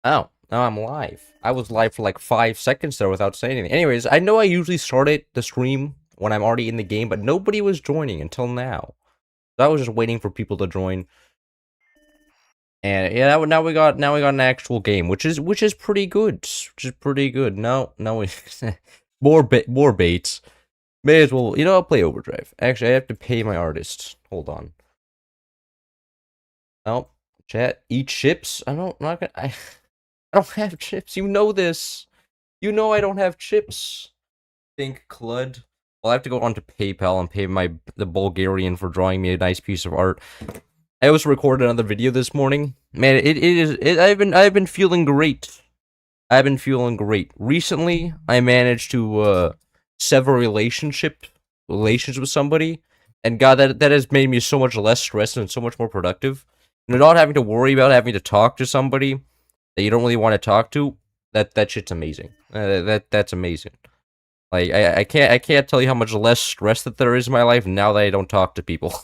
Oh, now I'm live. I was live for like 5 seconds there without saying anything. Anyways, I know I usually start the stream when I'm already in the game, but nobody was joining until now. So I was just waiting for people to join. And yeah, now we got an actual game, which is pretty good. Which is pretty good. No, more baits. May as well, I'll play Overdrive. Actually, I have to pay my artist. Hold on. Oh, chat, eat chips. I don't have chips. You know this. You know I don't have chips. Think Clud. I'll have to go on to PayPal and pay the Bulgarian for drawing me a nice piece of art. I also recorded another video this morning. Man, I've been feeling great. I've been feeling great. Recently, I managed to sever relations with somebody, and God, that has made me so much less stressed and so much more productive. Not having to worry about having to talk to somebody that you don't really want to talk to. That shit's amazing. That's amazing. Like I can't tell you how much less stress that there is in my life now that I don't talk to people.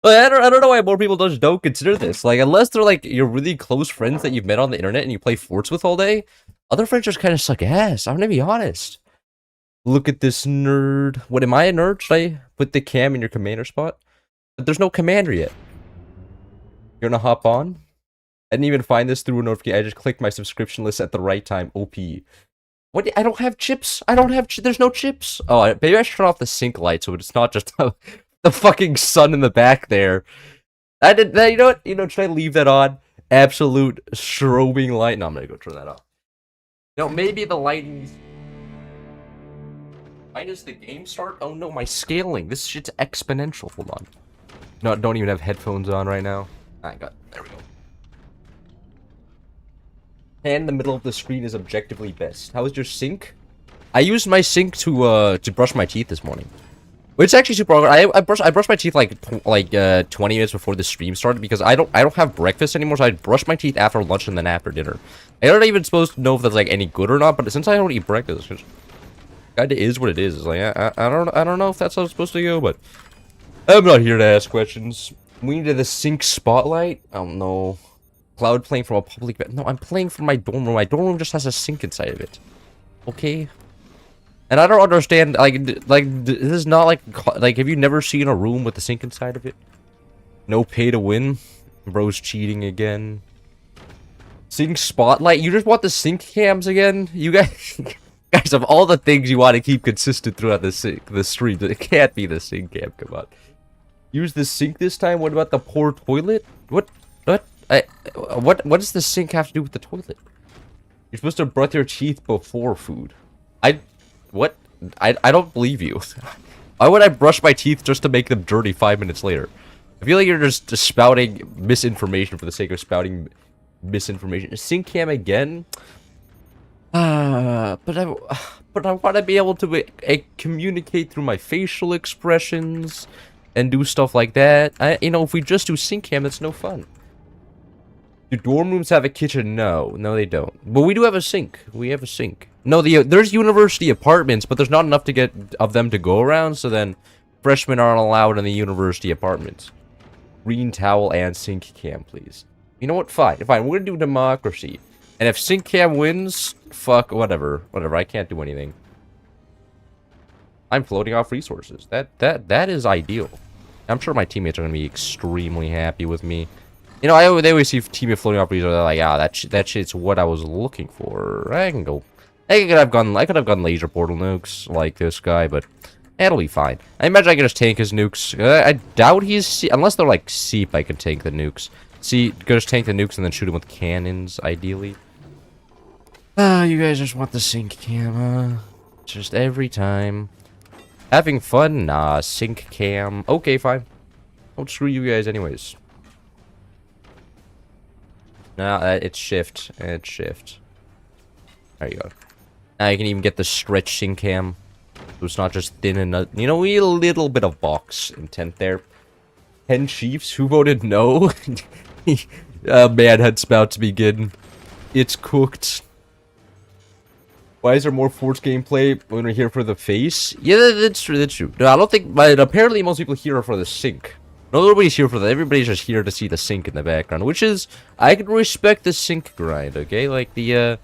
I don't know why more people just don't consider this. Like, unless they're like your really close friends that you've met on the internet and you play forts with all day, other friends just kind of suck ass. I'm gonna be honest. Look at this nerd. What, am I a nerd? Should I put the cam in your commander spot? But there's no commander yet. You're gonna hop on? I didn't even find this through a notification. I just clicked my subscription list at the right time. OP. What? I don't have chips. I don't have. There's no chips. Oh, maybe I should turn off the sync light so it's not just the fucking sun in the back there. I did. You know what? Should I leave that on? Absolute strobing light. No, I'm gonna go turn that off. Maybe the lighting. Why does the game start? Oh no, my scaling. This shit's exponential. Hold on. No, don't even have headphones on right now. I got. There we go. And the middle of the screen is objectively best. How is your sink? I used my sink to brush my teeth this morning. Which is actually super awkward. I brushed my teeth like 20 minutes before the stream started because I don't have breakfast anymore, so I brush my teeth after lunch and then after dinner. I'm not even supposed to know if that's like any good or not, but since I don't eat breakfast, it kinda is what it is. It's like I don't know if that's how it's supposed to go, but I'm not here to ask questions. We needed the sink spotlight. Oh no. Cloud playing from a public. No, I'm playing from my dorm room. My dorm room just has a sink inside of it. Okay. And I don't understand, this is not like, have you never seen a room with a sink inside of it? No pay to win? Bro's cheating again. Sink spotlight? You just want the sink cams again? You guys, guys, of all the things you want to keep consistent throughout the stream, it can't be the sink cam, come on. Use the sink this time? What about the poor toilet? What does the sink have to do with the toilet? You're supposed to brush your teeth before food. What? I don't believe you. Why would I brush my teeth just to make them dirty 5 minutes later? I feel like you're just spouting misinformation for the sake of spouting misinformation. Sink cam again? But I want to be able to communicate through my facial expressions and do stuff like that. If we just do sync cam, that's no fun. Do dorm rooms have a kitchen? No, they don't. But we do have a sink. We have a sink. No, there's university apartments, but there's not enough of them to go around, so then freshmen aren't allowed in the university apartments. Green towel and sink cam, please. You know what? Fine. We're gonna do democracy. And if sink cam wins, fuck, whatever. I can't do anything. I'm floating off resources. That is ideal. I'm sure my teammates are gonna be extremely happy with me. They always see teammate floating off resources. They're like, that shit's what I was looking for. I could have gone laser portal nukes like this guy, but it'll be fine. I imagine I can just tank his nukes. I doubt he's unless they're like seep. I can tank the nukes. See, just tank the nukes and then shoot him with cannons, ideally. You guys just want the sync cam, just every time. Having fun? Nah, sync cam. Okay, fine. Don't screw you guys anyways. Nah, it's shift. It's shift. There you go. Now you can even get the stretch sync cam. So it's not just thin and... we need a little bit of box intent there. 10 Chiefs? Who voted no? Man, head's about to begin. It's cooked. Why is there more Force gameplay when we're here for the face? Yeah, that's true, that's true. No, I don't think... But apparently most people here are for the sync. Nobody's here for that. Everybody's just here to see the sink in the background, which is, I can respect the sink grind, okay? Like, the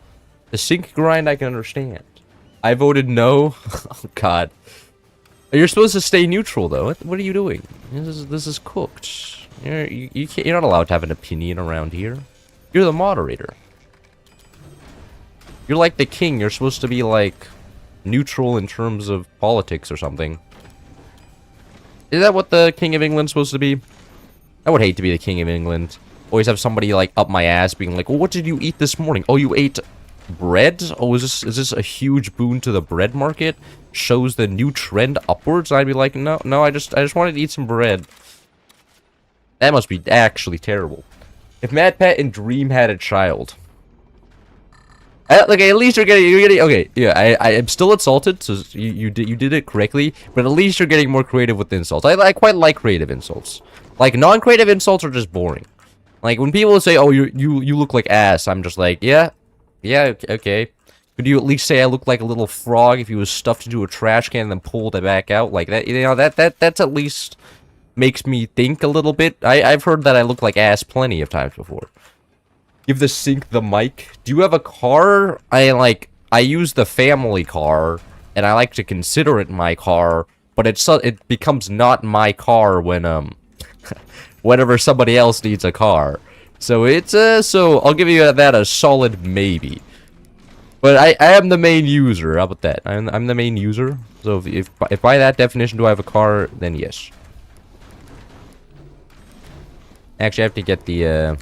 sink grind I can understand. I voted no. Oh, God. You're supposed to stay neutral, though. What are you doing? This is cooked. You're not allowed to have an opinion around here. You're the moderator. You're like the king. You're supposed to be, like, neutral in terms of politics or something. Is that what the King of England's supposed to be? I would hate to be the King of England. Always have somebody, like, up my ass being like, well, what did you eat this morning? Oh, you ate bread? Oh, is this a huge boon to the bread market? Shows the new trend upwards? I'd be like, no, I just wanted to eat some bread. That must be actually terrible. If MadPat and Dream had a child... Like, at least you're getting, okay, yeah, I am still insulted, so you did it correctly, but at least you're getting more creative with the insults. I quite like creative insults. Like, non-creative insults are just boring. Like, when people say, oh, you look like ass, I'm just like, yeah, okay. Could you at least say I look like a little frog if you was stuffed into a trash can and then pulled it back out? Like, that, you know, that's at least makes me think a little bit. I've heard that I look like ass plenty of times before. Give the sink the mic. Do you have a car? I use the family car, and I like to consider it my car, but it becomes not my car when, whenever somebody else needs a car. So it's, so I'll give you that a solid maybe. But I am the main user. How about that? I'm the main user. So if by that definition do I have a car, then yes. Actually, I have to get the,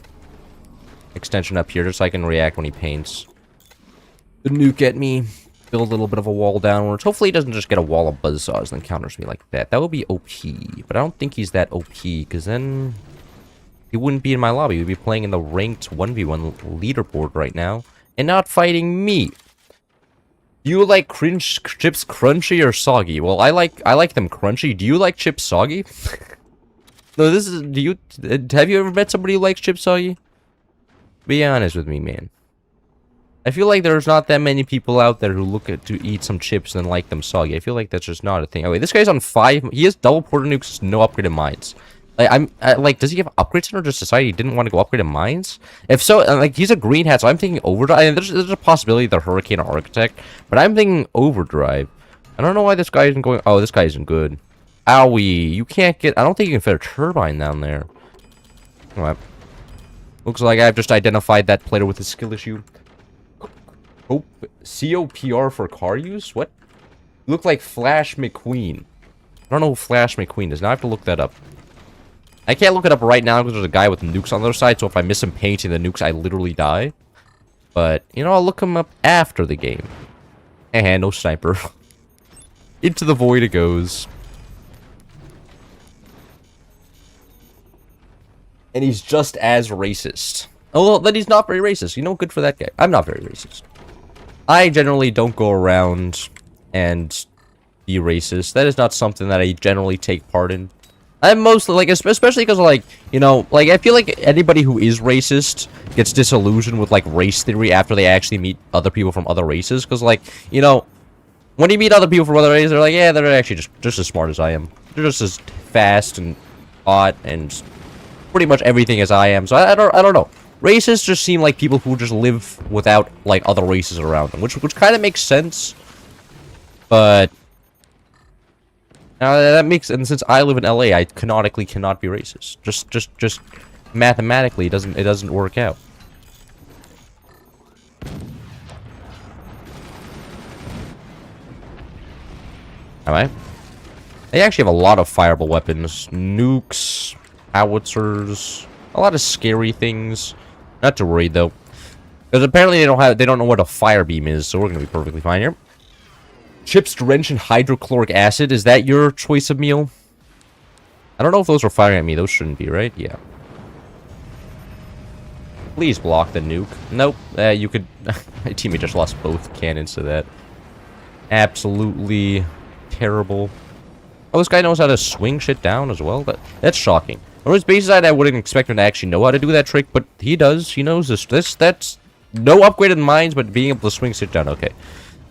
extension up here just so I can react when he paints. The nuke at me. Build a little bit of a wall downwards. Hopefully he doesn't just get a wall of buzzsaws and counters me like that. That would be OP. But I don't think he's that OP, because then he wouldn't be in my lobby. We'd be playing in the ranked 1v1 leaderboard right now and not fighting me. Do you like chips crunchy or soggy? Well, I like them crunchy. Do you like chips soggy? No, have you ever met somebody who likes chips soggy? Be honest with me, man. I feel like there's not that many people out there who look to eat some chips and like them soggy. I feel like that's just not a thing. Okay, this guy's on 5. He has double porter nukes, no upgraded mines. Like, does he have upgrades or just decided he didn't want to go upgraded mines? If so, like, he's a green hat, so I'm thinking overdrive. There's a possibility they're Hurricane or Architect, but I'm thinking overdrive. I don't know why this guy isn't going. Oh, this guy isn't good. Owie, you can't get. I don't think you can fit a turbine down there. Alright. Looks like I've just identified that player with a skill issue. Oh, COPR for car use? What? You look like Flash McQueen. I don't know who Flash McQueen is. Now I have to look that up. I can't look it up right now because there's a guy with nukes on the other side, so if I miss him painting the nukes, I literally die. But, you know, I'll look him up after the game. Eh, no sniper. Into the void it goes. And he's just as racist. Oh, well, then he's not very racist. You know, good for that guy. I'm not very racist. I generally don't go around and be racist. That is not something that I generally take part in. I'm mostly, like, especially because, like, you know, like, I feel like anybody who is racist gets disillusioned with, like, race theory after they actually meet other people from other races. Because, like, you know, when you meet other people from other races, they're like, yeah, they're actually just as smart as I am. They're just as fast and hot and pretty much everything as I am. So I don't know. Racists just seem like people who just live without, like, other races around them, which kind of makes sense. But that makes, and since I live in LA, I canonically cannot be racist. Just mathematically, it doesn't work out. Alright. They actually have a lot of fireable weapons. Nukes, howitzers, a lot of scary things. Not too worried though. Because apparently they don't know what a fire beam is, so we're gonna be perfectly fine here. Chips drenched in hydrochloric acid, is that your choice of meal? I don't know if those were firing at me, those shouldn't be, right? Yeah. Please block the nuke. Nope, you could... My teammate just lost both cannons to that. Absolutely terrible. Oh, this guy knows how to swing shit down as well? That's shocking. On his base side, I wouldn't expect him to actually know how to do that trick, but he does. He knows this. That's no upgraded mines, but being able to swing shit down. Okay.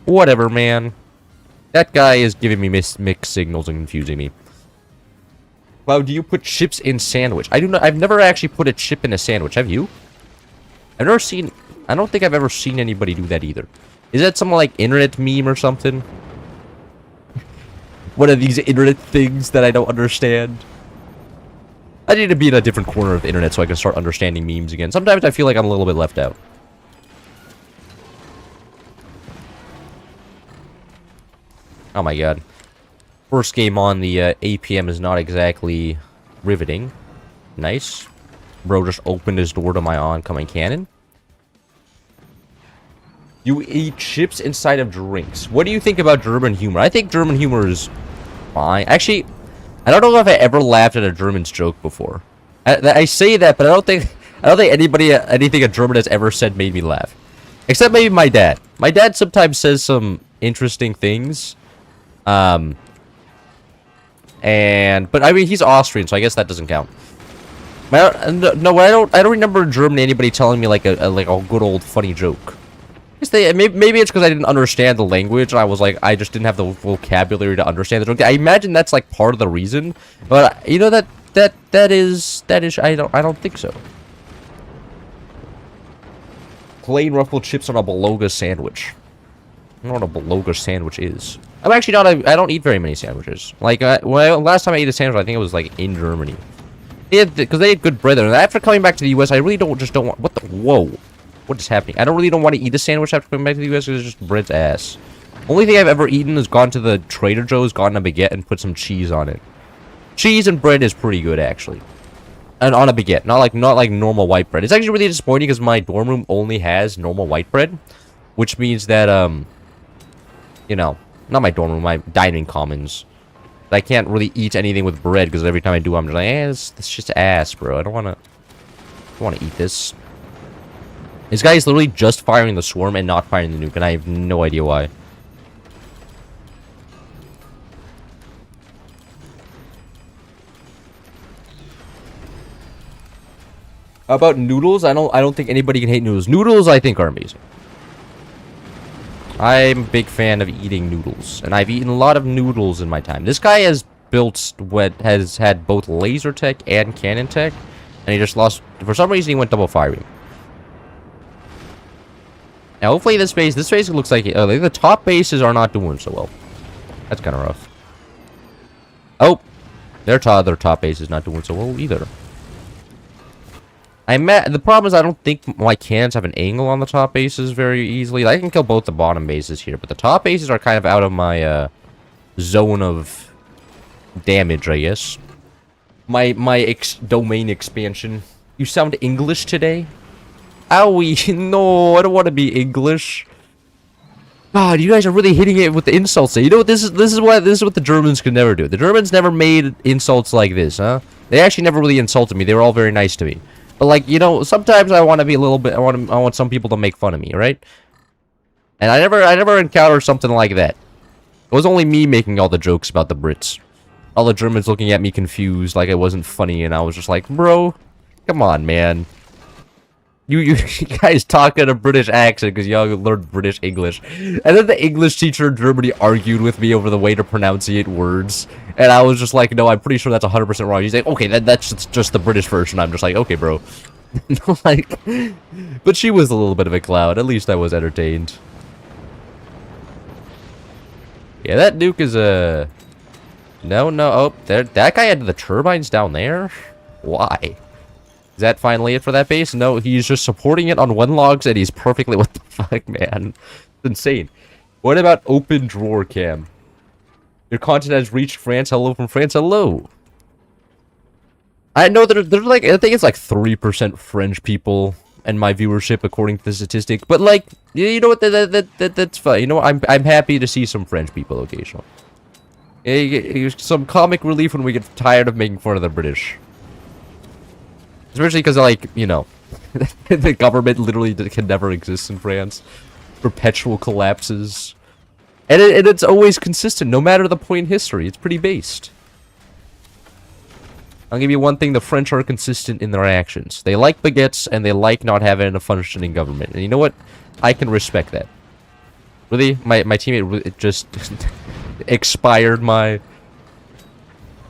Whatever, man. That guy is giving me mixed signals and confusing me. Wow, do you put chips in sandwich? I do not. I've never actually put a chip in a sandwich. Have you? I've never seen. I don't think I've ever seen anybody do that either. Is that some like internet meme or something? One of these internet things that I don't understand. I need to be in a different corner of the internet so I can start understanding memes again. Sometimes I feel like I'm a little bit left out. Oh my god. First game on the APM is not exactly riveting. Nice. Bro just opened his door to my oncoming cannon. You eat chips inside of drinks. What do you think about German humor? I think German humor is fine. Actually, I don't know if I ever laughed at a German's joke before. I say that, but I don't think anything a German has ever said made me laugh. Except maybe my dad. My dad sometimes says some interesting things. But I mean, he's Austrian, so I guess that doesn't count. No, I don't remember in Germany anybody telling me like a good old funny joke. Maybe it's because I didn't understand the language. I was like, I just didn't have the vocabulary to understand the joke. I imagine that's like part of the reason. But you know that is I don't think so. Plain ruffled chips on a beluga sandwich. I don't know what a beluga sandwich is. I'm actually not. I don't eat very many sandwiches. Like last time I ate a sandwich, I think it was like in Germany. Because they had good bread there. And after coming back to the U.S., I really don't want. What the? Whoa. What is happening? I don't want to eat a sandwich after coming back to the U.S. because it's just bread's ass. Only thing I've ever eaten is gone to the Trader Joe's, gotten a baguette, and put some cheese on it. Cheese and bread is pretty good, actually. And on a baguette, not like normal white bread. It's actually really disappointing because my dorm room only has normal white bread, which means that you know, not my dorm room, my dining commons. I can't really eat anything with bread because every time I do, I'm just like, it's just ass, bro. I don't want to eat this. This guy is literally just firing the swarm and not firing the nuke, and I have no idea why. How about noodles? I don't think anybody can hate noodles. Noodles, I think, are amazing. I'm a big fan of eating noodles, and I've eaten a lot of noodles in my time. This guy has built what has had both laser tech and cannon tech, and he just lost. For some reason, he went double firing. Now, hopefully this base looks like the top bases are not doing so well. That's kind of rough. Oh, their top base is not doing so well either. The problem is I don't think my cannons have an angle on the top bases very easily. I can kill both the bottom bases here, but the top bases are kind of out of my zone of damage, I guess. My domain expansion. You sound English today? Owie, no, I don't want to be English. God, you guys are really hitting it with the insults. You know what? This is what the Germans could never do. The Germans never made insults like this, huh? They actually never really insulted me. They were all very nice to me. But like, you know, sometimes I want to be a little bit. I want some people to make fun of me, right? And I never encountered something like that. It was only me making all the jokes about the Brits. All the Germans looking at me confused, like it wasn't funny, and I was just like, bro, come on, man. You guys talk in a British accent because y'all learned British English. And then the English teacher in Germany argued with me over the way to pronunciate words. And I was just like, no, I'm pretty sure that's 100% wrong. He's like, okay, that's just the British version. I'm just like, okay, bro. Like, but she was a little bit of a clown. At least I was entertained. Yeah, that nuke is a... No. Oh, there. That guy had the turbines down there? Why? Is that finally it for that base? No, he's just supporting it on one logs and he's perfectly... What the fuck, man? It's insane. What about open drawer cam? Your content has reached France. Hello from France. Hello. I know there's like... I think it's like 3% French people in my viewership according to the statistic. But like, you know what? That's fine. You know what? I'm happy to see some French people occasionally. Some comic relief when we get tired of making fun of the British. Especially because, like, you know, the government literally can never exist in France. Perpetual collapses. And it's always consistent, no matter the point in history. It's pretty based. I'll give you one thing, the French are consistent in their actions. They like baguettes, and they like not having a functioning government. And you know what? I can respect that. Really? My teammate just expired my...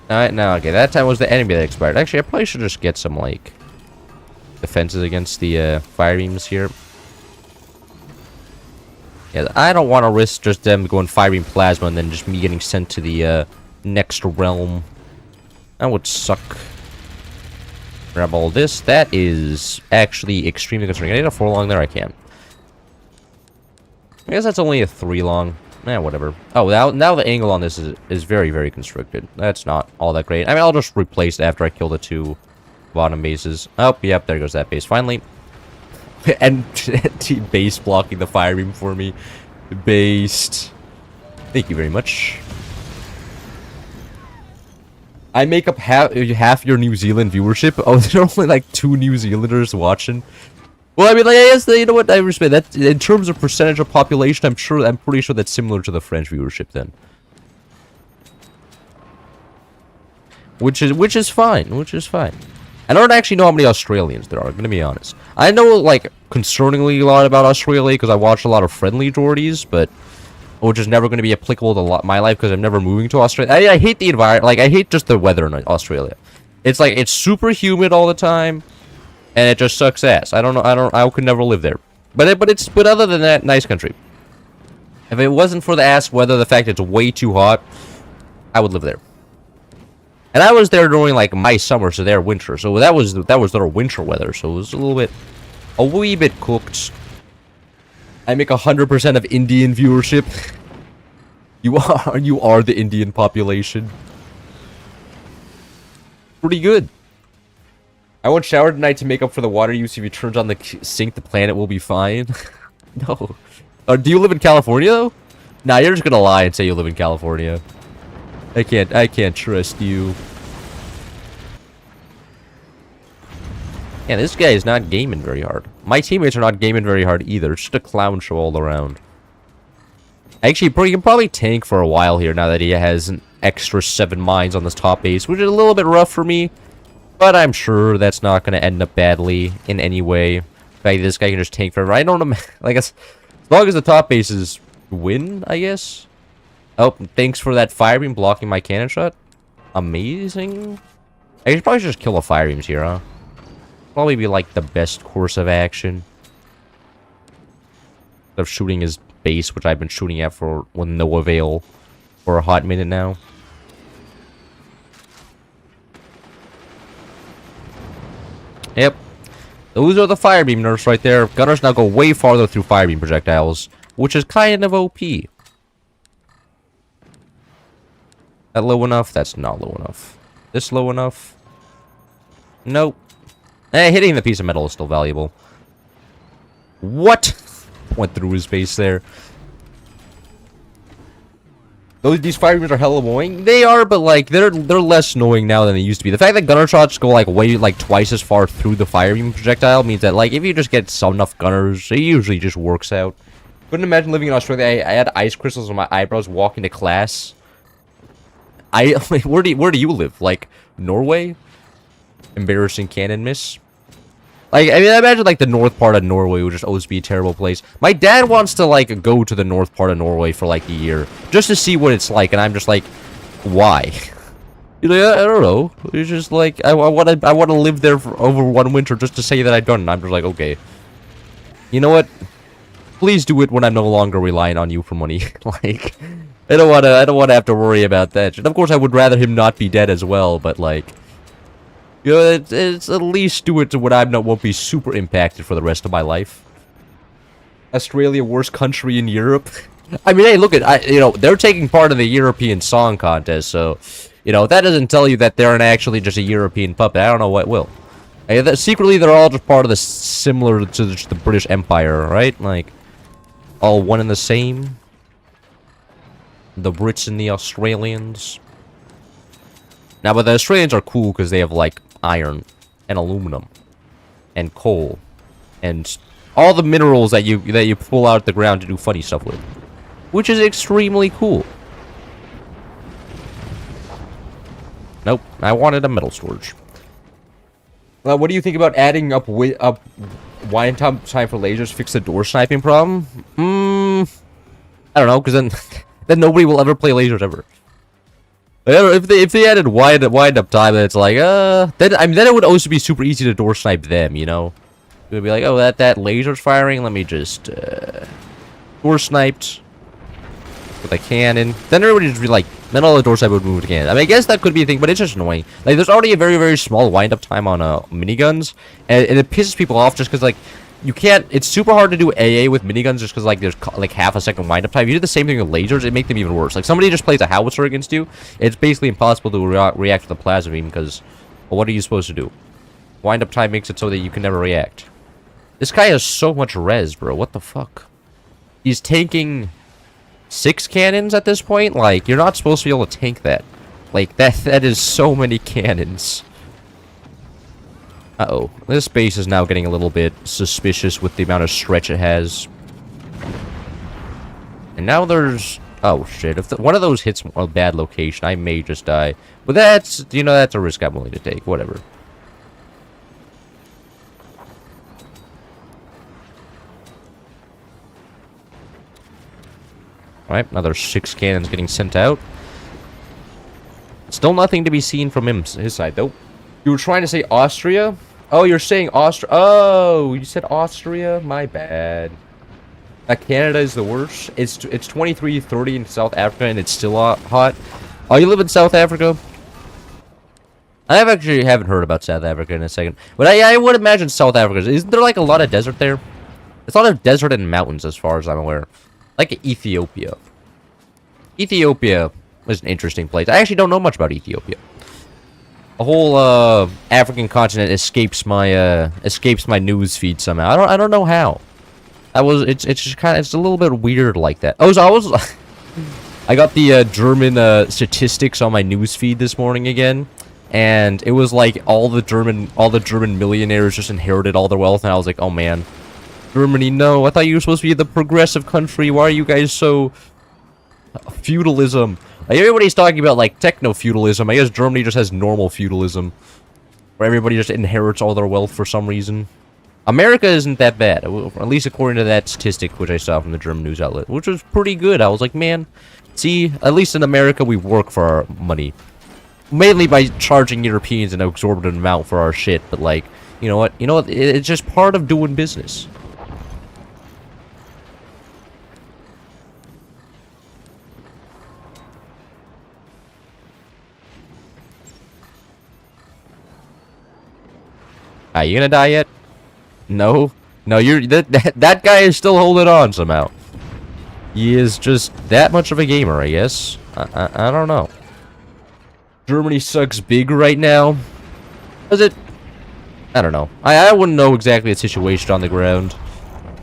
Alright, now, okay, that time was the enemy that expired. Actually, I probably should just get some, like, defenses against the fire beams here. Yeah, I don't want to risk just them going fire beam plasma and then just me getting sent to the next realm. That would suck. Grab all this. That is actually extremely concerning. I need a 4 long there, I can. I guess that's only a 3 long. Whatever. Oh, now the angle on this is very, very constricted. That's not all that great. I mean, I'll just replace it after I kill the 2 bottom bases. Oh, yep, there goes that base, finally. And team base blocking the fire beam for me. Based. Thank you very much. I make up half your New Zealand viewership. Oh, there are only like 2 New Zealanders watching. Well, I mean, like, I guess, you know what, I respect that. In terms of percentage of population, I'm pretty sure that's similar to the French viewership then. Which is fine, I don't actually know how many Australians there are, I'm gonna be honest. I know, like, concerningly a lot about Australia, because I watch a lot of friendly Geordies, but... which is never going to be applicable to my life, because I'm never moving to Australia. I hate the environment, like, I hate just the weather in Australia. It's like, it's super humid all the time. And it just sucks ass. I could never live there. But other than that, nice country. If it wasn't for the ass weather, the fact it's way too hot, I would live there. And I was there during like my summer, so their winter. So that was their winter weather. So it was a wee bit cooked. I make 100% of Indian viewership. You are the Indian population. Pretty good. I won't shower tonight to make up for the water use. If you turn on the sink, the planet will be fine. No. Do you live in California, though? Nah, you're just gonna lie and say you live in California. I can't trust you. Yeah, this guy is not gaming very hard. My teammates are not gaming very hard either. It's just a clown show all around. Actually, he can probably tank for a while here now that he has an extra 7 mines on this top base, which is a little bit rough for me. But I'm sure that's not going to end up badly in any way. In fact, this guy can just tank forever. I don't know. Like, as long as the top bases win, I guess. Oh, thanks for that fire beam blocking my cannon shot. Amazing. I should probably just kill the fire beams here, huh? Probably be like the best course of action. Instead of shooting his base, which I've been shooting at with no avail for a hot minute now. Yep. Those are the fire beam nerfs right there. Gunners now go way farther through fire beam projectiles, which is kind of OP. That low enough? That's not low enough. This low enough? Nope. Hitting the piece of metal is still valuable. What? Went through his face there. These fire beams are hella annoying. They are, but like they're less annoying now than they used to be. The fact that gunner shots go like twice as far through the fire beam projectile means that like if you just get enough gunners, it usually just works out. Couldn't imagine living in Australia. I had ice crystals on my eyebrows walking to class. Where do you live? Like Norway? Embarrassing cannon miss. Like, I mean, I imagine, like, the north part of Norway would just always be a terrible place. My dad wants to, like, go to the north part of Norway for, like, a year. Just to see what it's like, and I'm just like, why? You're like, I don't know. It's just, like, I want to live there for over 1 winter just to say that I've done it. And I'm just like, okay. You know what? Please do it when I'm no longer relying on you for money. Like, I don't want to have to worry about that. And, of course, I would rather him not be dead as well, but, like... You know, it's at least do it to when won't be super impacted for the rest of my life. Australia, worst country in Europe. I mean, hey, look at you know, they're taking part in the European Song Contest, so you know that doesn't tell you that they're actually just a European puppet. I don't know what will. Hey, secretly, they're all just part of the similar to the British Empire, right? Like all one and the same. The Brits and the Australians. Now, but the Australians are cool because they have like iron and aluminum and coal and all the minerals that you pull out the ground to do funny stuff with, which is extremely cool. Nope, I wanted a metal storage. What do you think about adding up wine time for lasers fix the door sniping problem? I don't know, because then nobody will ever play lasers ever. If they added wind up time, then it's like then it would also be super easy to door snipe them, you know. It would be like, oh, that laser's firing. Let me just door sniped with a cannon. Then everybody would just be like, then all the door snipe would move again. I mean, I guess that could be a thing, but it's just annoying. Like, there's already a very, very small wind up time on miniguns, and it pisses people off just because, like, you can't. It's super hard to do AA with miniguns just because, like, there's like half a second wind up time. You do the same thing with lasers, it makes them even worse. Like, somebody just plays a howitzer against you, it's basically impossible to react to the plasma beam because, well, what are you supposed to do? Wind up time makes it so that you can never react. This guy has so much res, bro. What the fuck? He's tanking 6 cannons at this point? Like, you're not supposed to be able to tank that. Like, that is so many cannons. Uh-oh. This base is now getting a little bit suspicious with the amount of stretch it has. And now there's... Oh, shit. If one of those hits a bad location, I may just die. But that's, you know, that's a risk I'm willing to take. Whatever. Alright, another 6 cannons getting sent out. Still nothing to be seen from his side, though. You were trying to say Austria? Oh, you're saying Austria. Oh, you said Austria? My bad. Canada is the worst. It's 23:30 in South Africa, and it's still hot. Oh, you live in South Africa? I actually haven't heard about South Africa in a second. But I would imagine South Africa. Isn't there, like, a lot of desert there? There's a lot of desert and mountains, as far as I'm aware. Like Ethiopia. Ethiopia is an interesting place. I actually don't know much about Ethiopia. The whole African continent escapes my news feed somehow. I don't know how. It's just kind of, it's a little bit weird like that. Oh, so I got the German statistics on my news feed this morning again, and it was like all the German millionaires just inherited all their wealth, and I was like, oh man. Germany, no. I thought you were supposed to be the progressive country. Why are you guys so... feudalism? Like, everybody's talking about, like, techno-feudalism. I guess Germany just has normal feudalism. Where everybody just inherits all their wealth for some reason. America isn't that bad. At least according to that statistic, which I saw from the German news outlet. Which was pretty good. I was like, man, see, at least in America we work for our money. Mainly by charging Europeans an exorbitant amount for our shit. But, like, you know what? It's just part of doing business. Are you gonna die yet? No? No, that guy is still holding on somehow. He is just that much of a gamer, I guess. I don't know. Germany sucks big right now. Does it? I don't know. I wouldn't know exactly the situation on the ground.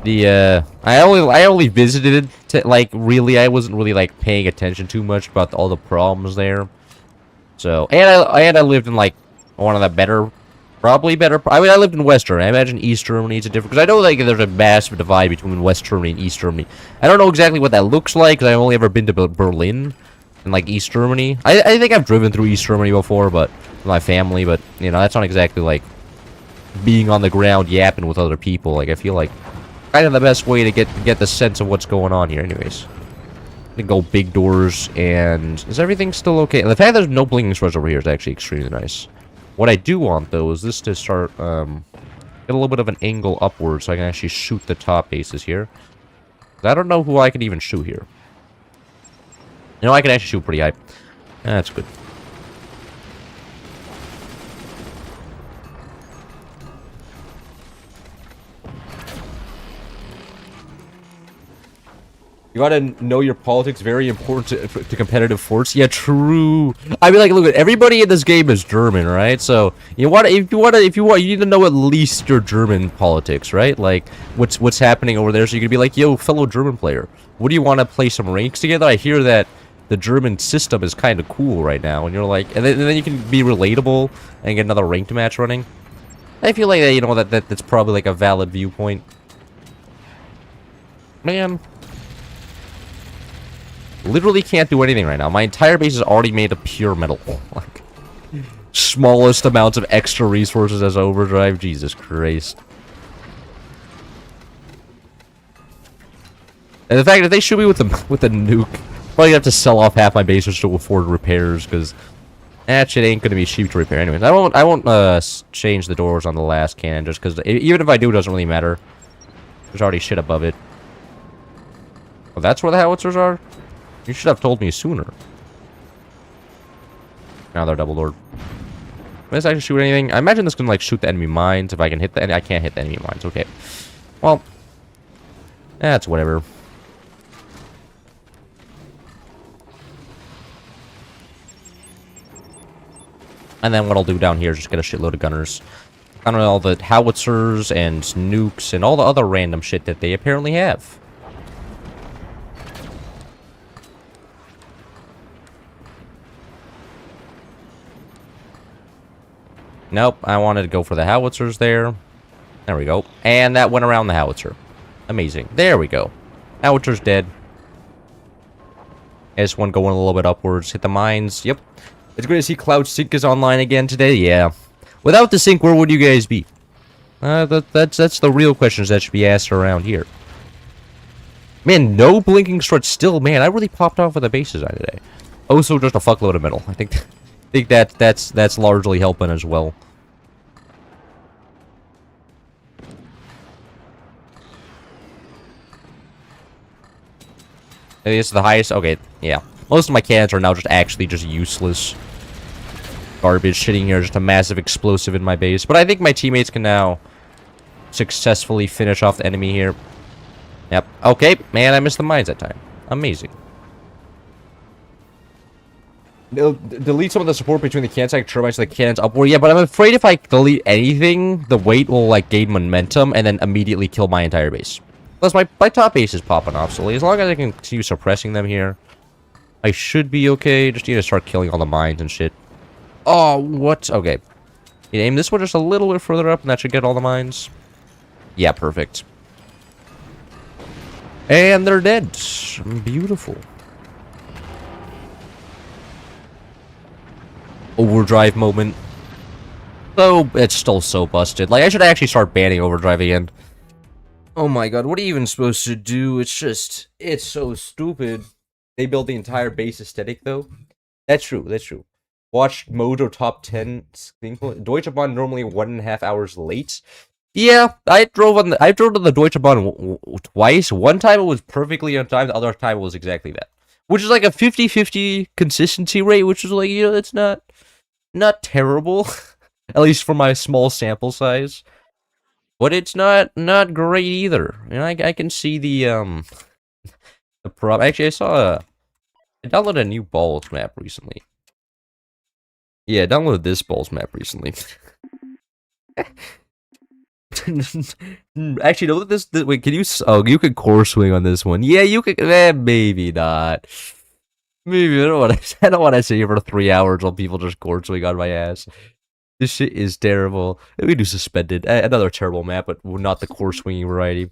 I only visited it, like, really, I wasn't really, like, paying attention too much about all the problems there. So, and I lived in, like, one of the better... Probably better. I mean, I lived in West Germany. I imagine East Germany is a different... Because I know, like, there's a massive divide between West Germany and East Germany. I don't know exactly what that looks like, because I've only ever been to Berlin and, like, East Germany. I think I've driven through East Germany before, but... with my family, but, you know, that's not exactly, like... being on the ground yapping with other people. Like, I feel like... kind of the best way to get the sense of what's going on here, anyways. To go big doors, and... is everything still okay? And the fact there's no blinking switch over here is actually extremely nice. What I do want, though, is this to start, get a little bit of an angle upwards so I can actually shoot the top bases here. I don't know who I can even shoot here. You know, I can actually shoot pretty high. That's good. You gotta know your politics. Very important to competitive force. Yeah, true. I mean, like, look, everybody in this game is German, right? So you need to know at least your German politics, right? Like, what's happening over there. So you could be like, yo, fellow German player, what do you want to play some ranks together? I hear that the German system is kind of cool right now, and you're like, and then you can be relatable and get another ranked match running. I feel like that, you know, that's probably like a valid viewpoint. Man. Literally can't do anything right now. My entire base is already made of pure metal. Like, smallest amounts of extra resources as overdrive. Jesus Christ. And the fact that they shoot me with the nuke. Probably have to sell off half my base just to afford repairs, because that shit ain't gonna be cheap to repair. Anyways, I won't change the doors on the last cannon, just because even if I do, it doesn't really matter. There's already shit above it. Oh, that's where the howitzers are? You should have told me sooner. Now they're double lord. Can this actually shoot anything? I imagine this can like shoot the enemy mines. If I can hit the I can't hit the enemy mines. Okay. Well, that's whatever. And then what I'll do down here is just get a shitload of gunners. I don't know, all the howitzers and nukes and all the other random shit that they apparently have. Nope, I wanted to go for the howitzers there. There we go. And that went around the howitzer. Amazing. There we go. Howitzer's dead. S1 going a little bit upwards. Hit the mines. Yep. It's great to see Cloud Sync is online again today. Yeah. Without the sync, where would you guys be? That's the real questions that should be asked around here. Man, no blinking struts still. Man, I really popped off with the base design today. Also, just a fuckload of metal. I think that's largely helping as well. Maybe this is the highest. Okay, yeah. Most of my cannons are now actually just useless garbage sitting here, just a massive explosive in my base. But I think my teammates can now successfully finish off the enemy here. Yep. Okay, man, I missed the mines that time. Amazing. It'll delete some of the support between the cannons, like turbines to the cannons upward. Yeah, but I'm afraid if I delete anything, the weight will like gain momentum and then immediately kill my entire base. Plus, my top base is popping off, so as long as I can continue suppressing them here, I should be okay. Just need to start killing all the mines and shit. Oh, what? Okay. You aim this one just a little bit further up, and that should get all the mines. Yeah, perfect. And they're dead. Beautiful. Overdrive moment. So, it's still so busted. Like, I should actually start banning overdrive again. Oh my god, what are you even supposed to do? It's just, it's so stupid. They built the entire base aesthetic, though. That's true, that's true. Watched Mojo Top 10. Deutsche Bahn normally 1.5 hours late. Yeah, I drove to the Deutsche Bahn twice. One time it was perfectly on time, the other time it was exactly that. Which is like a 50-50 consistency rate, which is like, you know, it's not terrible. At least for my small sample size. But it's not great either. And I can see the problem. Actually, I downloaded a new balls map recently. Yeah, I downloaded this balls map recently. Actually, no, this wait, can you? Oh, you can core swing on this one. Yeah, you can. Maybe not. Maybe I don't want to. I don't want to sit here for 3 hours while people just core swing on my ass. This shit is terrible. We do suspended. Another terrible map, but not the core swinging variety.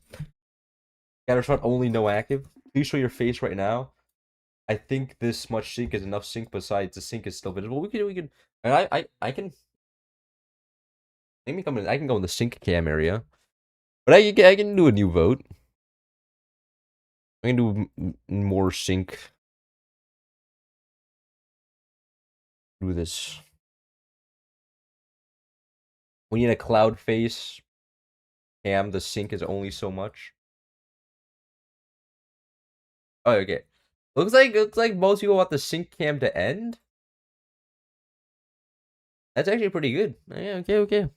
Scattershot only no active. Please show your face right now. I think this much sync is enough sync. Besides, the sync is still visible. We can. And I can. Maybe come in. I can go in the sync cam area, but I can do a new vote. I can do more sync. Do this. We need a cloud face cam. The sync is only so much. Oh, okay. Looks like most people want the sync cam to end. That's actually pretty good. Yeah, okay.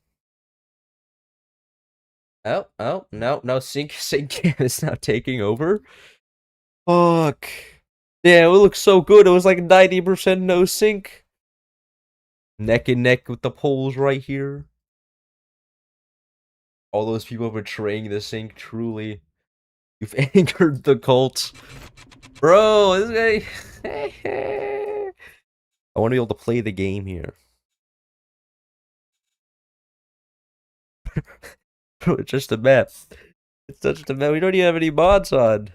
Oh, no, sync cam is now taking over. Fuck. Yeah, it looks so good. It was like 90% no sync. Neck and neck with the poles right here. All those people betraying the sync, truly. You've angered the cult. Bro, this guy... I want to be able to play the game here. Bro, it's just a map. It's just a map. We don't even have any mods on.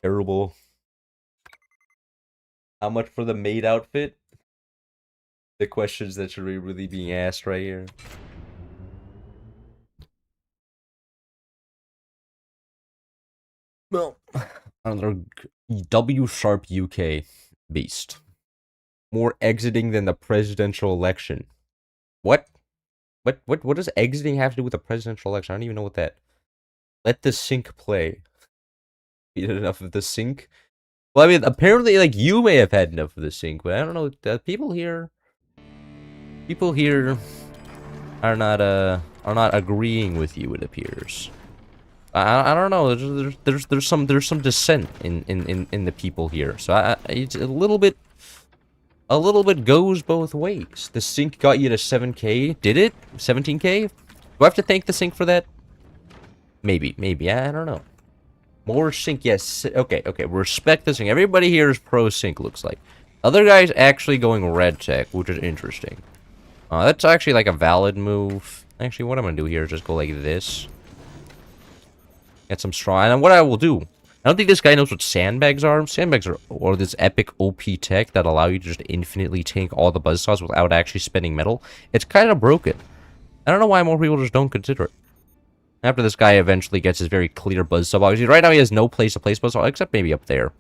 Terrible. How much for the maid outfit? The questions that should be really being asked right here. Well, Another W sharp UK beast. More exiting than the presidential election. What? What does exiting have to do with the presidential election? I don't even know what that. Let the sink play. You had enough of the sink? Well, I mean, apparently, like, you may have had enough of the sink, but I don't know. People here are not agreeing with you. It appears. I don't know. There's some dissent in the people here. So it's a little bit goes both ways. The sink got you to 7K. Did it? 17K? Do I have to thank the sink for that? Maybe. I don't know. More sync, yes. Okay. Respect the sync. Everybody here is pro sync, looks like. Other guys actually going red tech, which is interesting. That's actually like a valid move. Actually, what I'm gonna do here is just go like this. Get some strong. And what I will do, I don't think this guy knows what sandbags are. Sandbags are or this epic OP tech that allow you to just infinitely tank all the buzzsaws without actually spending metal. It's kind of broken. I don't know why more people just don't consider it. After this guy eventually gets his very clear buzzsaw box. Right now he has no place to place buzzsaw, except maybe up there.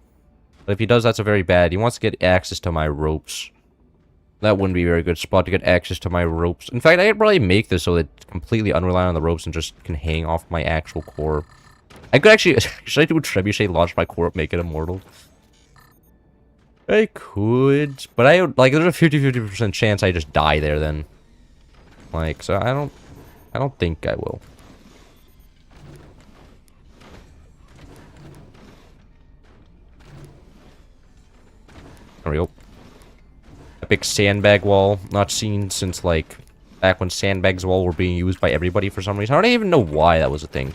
But if he does, that's a very bad. He wants to get access to my ropes. That wouldn't be a very good spot to get access to my ropes. In fact, I could probably make this so that it's completely unreliant on the ropes and just can hang off my actual core. I could actually... Should I do a trebuchet, launch my core up, make it immortal? I could. But I would... Like, there's a 50% chance I just die there then. Like, so I don't think I will. There we go. Epic sandbag wall. Not seen since, like, back when sandbags wall were being used by everybody for some reason. I don't even know why that was a thing.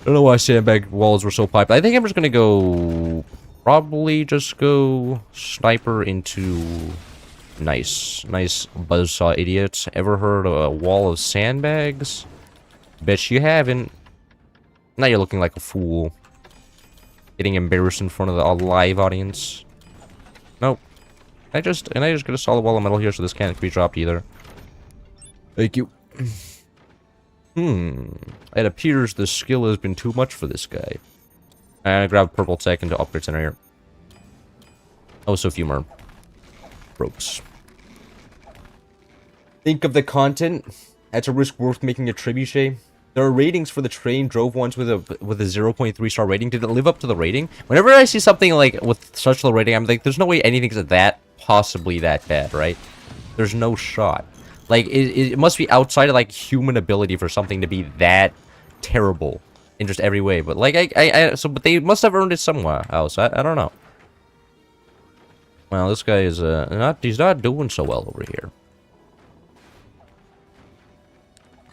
I don't know why sandbag walls were so popular. I think I'm just gonna go... Probably just go... Sniper into... Nice buzzsaw idiots. Ever heard of a wall of sandbags? Bet you haven't. Now you're looking like a fool. Getting embarrassed in front of the live audience. Nope. I just get a solid wall of metal here so this can't be dropped either. Thank you. It appears the skill has been too much for this guy. I'm gonna grab purple tech into upgrade center here. Oh, so few more ropes. Think of the content. That's a risk worth making a trebuchet. There are ratings for the train. Drove once with a 0.3 star rating. Did it live up to the rating? Whenever I see something like with such low rating, I'm like, there's no way anything's that possibly that bad, right? There's no shot. Like, it must be outside of like human ability for something to be that terrible in just every way. But like, but they must have earned it somewhere else. I don't know. Well, this guy is he's not doing so well over here.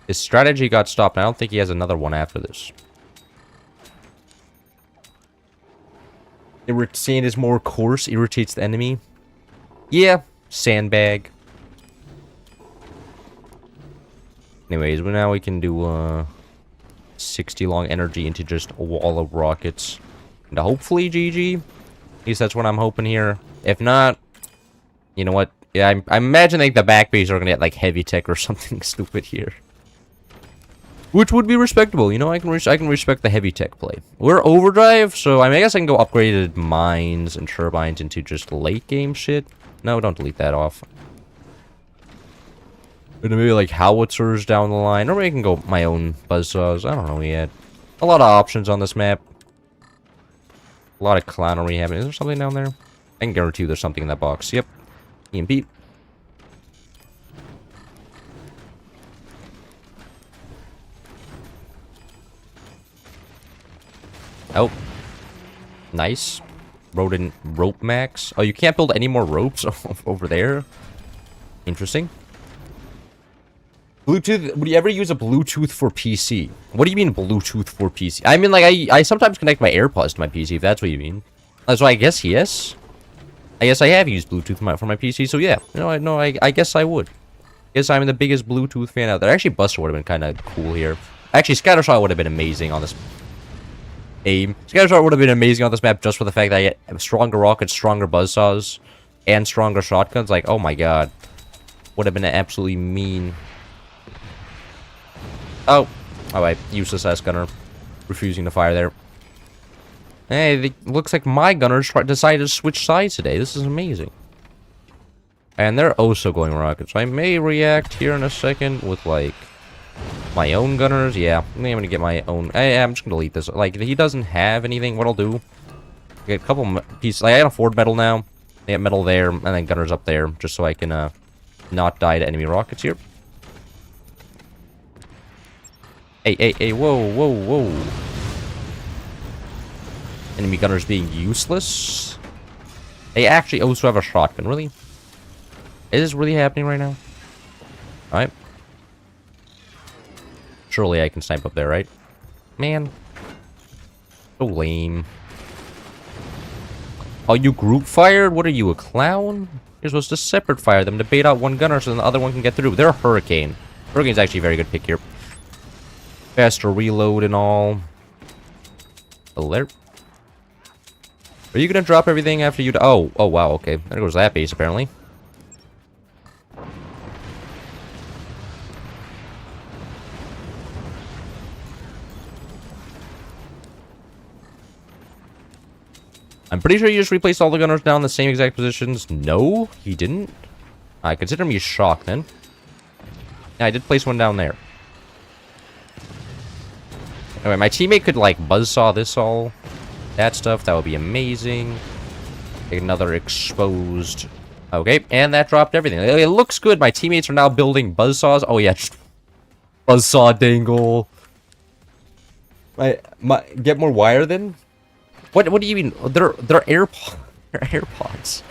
His strategy got stopped. I don't think he has another one after this. Sand is more coarse, irritates the enemy. Yeah, sandbag. Anyways, but now we can do 60 long energy into just a wall of rockets. And hopefully GG. At least that's what I'm hoping here. If not, you know what? Yeah, I'm imagining the back base are gonna get like heavy tech or something stupid here. Which would be respectable, you know. I can respect the heavy tech play. We're overdrive, so I guess I can go upgraded mines and turbines into just late game shit. No, don't delete that off. But maybe like howitzers down the line, or maybe I can go my own buzzsaws. I don't know yet. A lot of options on this map. A lot of clownery happening. Is there something down there? I can guarantee you there's something in that box. Yep. EMP. Oh. Nice. Rodent rope max. Oh, you can't build any more ropes over there? Interesting. Bluetooth, would you ever use a Bluetooth for PC? What do you mean Bluetooth for PC? I mean, like, I sometimes connect my AirPods to my PC, if that's what you mean. So I guess yes. I guess I have used Bluetooth for my PC, so yeah. You know, I guess I would. Guess I'm the biggest Bluetooth fan out there. Actually, Buster would have been kind of cool here. Actually, Scattershot would have been amazing on this... Scattershot would have been amazing on this map just for the fact that I get stronger rockets, stronger buzzsaws, and stronger shotguns. Like, oh my god. Would have been absolutely mean. Oh. Alright, useless ass gunner. Refusing to fire there. Hey, it looks like my gunners decided to switch sides today. This is amazing. And they're also going rockets. I may react here in a second with, like, my own gunners. Yeah, I'm gonna get my own. I'm just gonna delete this. Like, if he doesn't have anything, what I'll do, get a couple pieces. Like, I can afford metal now. I get metal there, and then gunners up there, just so I can, not die to enemy rockets here. Hey, whoa, whoa, whoa. Enemy gunners being useless. They actually also have a shotgun, really? Is this really happening right now? Alright. Surely I can snipe up there, right? Man. So lame. Oh, you group fired? What are you, a clown? You're supposed to separate fire them to bait out one gunner so then the other one can get through. They're a Hurricane. Hurricane's actually a very good pick here. Faster reload and all. Alert. Are you gonna drop everything after you... Oh, wow, okay. There goes that base, apparently. I'm pretty sure he just replaced all the gunners down in the same exact positions. No, he didn't. I consider me shocked, then. Yeah, I did place one down there. Anyway, my teammate could, like, buzzsaw this all. That stuff, that would be amazing. Another exposed... Okay, and that dropped everything. It looks good. My teammates are now building buzzsaws. Oh, yeah, just buzzsaw dangle. Get more wire, then? What do you mean? They're AirPods. They're AirPods.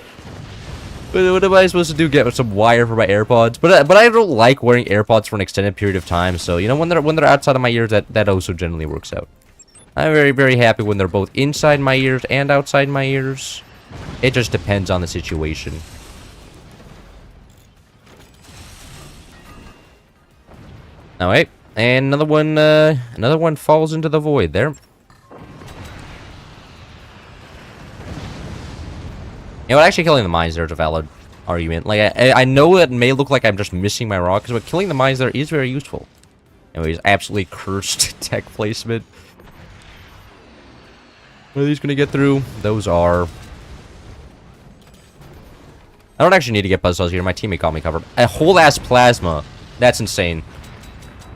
What am I supposed to do? Get some wire for my AirPods? But I don't like wearing AirPods for an extended period of time. So you know, when they're outside of my ears, that also generally works out. I'm very, very happy when they're both inside my ears and outside my ears. It just depends on the situation. All right, and another one falls into the void there. You know, actually killing the mines there is a valid argument. Like, I know it may look like I'm just missing my rockets, but killing the mines there is very useful. Anyways, absolutely cursed tech placement. Are these gonna get through? Those are. I don't actually need to get buzzsaws here. My teammate got me covered. A whole ass plasma. That's insane.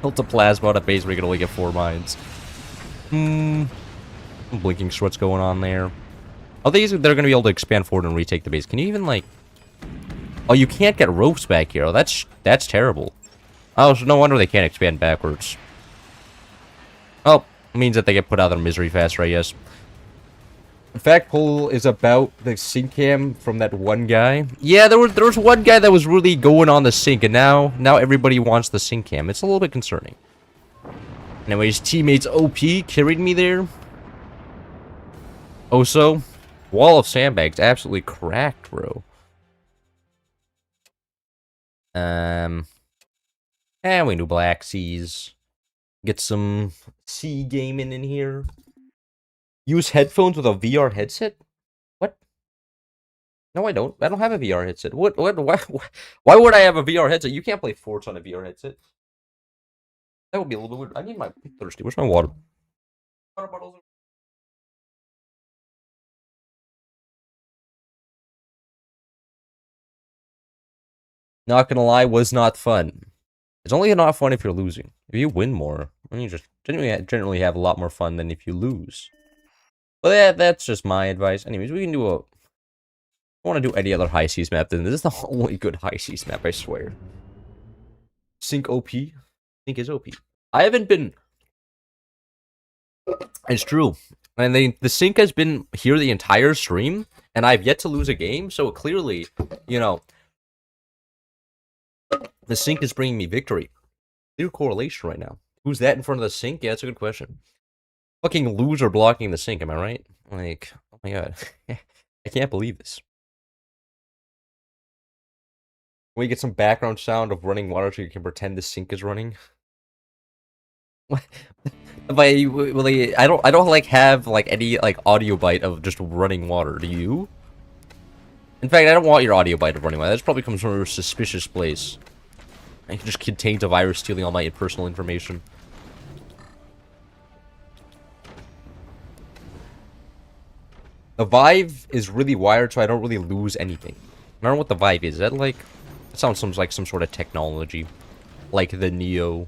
Built a plasma on a base where you can only get 4 mines. Blinking sweats going on there. Oh, they're going to be able to expand forward and retake the base. Can you even, like... Oh, you can't get ropes back here. Oh, that's terrible. Oh, so no wonder they can't expand backwards. Oh, it means that they get put out of their misery faster, I guess. In fact, poll is about the sync cam from that one guy. Yeah, there was one guy that was really going on the sync, and now everybody wants the sync cam. It's a little bit concerning. Anyways, teammates OP carried me there. Also... Wall of sandbags absolutely cracked, bro. And we do Black Seas. Get some sea gaming in here. Use headphones with a VR headset? What? No, I don't. I don't have a VR headset. Why would I have a VR headset? You can't play Forts on a VR headset. That would be a little bit weird. I need my... I'm thirsty. Where's my water? Water bottles. Not gonna lie, was not fun. It's only not fun if you're losing. If you win more, then you just generally have a lot more fun than if you lose. Well, yeah, that's just my advice. Anyways, we can do a... I want to do any other high seas map then. This is the only good high seas map, I swear. Sync OP? Sync is OP. I haven't been... It's true. And the sync has been here the entire stream, and I've yet to lose a game, so clearly, you know... The sync is bringing me victory. Clear correlation right now. Who's that in front of the sync? Yeah, that's a good question. Fucking loser blocking the sync, am I right? Like, oh my god. I can't believe this. We get some background sound of running water so you can pretend the sync is running. I don't like have like any like audio bite of just running water. Do you? In fact, I don't want your audio bite of running water. That probably comes from a suspicious place. It just contains a virus stealing all my personal information. The Vive is really wired, so I don't really lose anything. I don't know what the Vive is. Is that like... It sounds like some sort of technology. Like the Neo.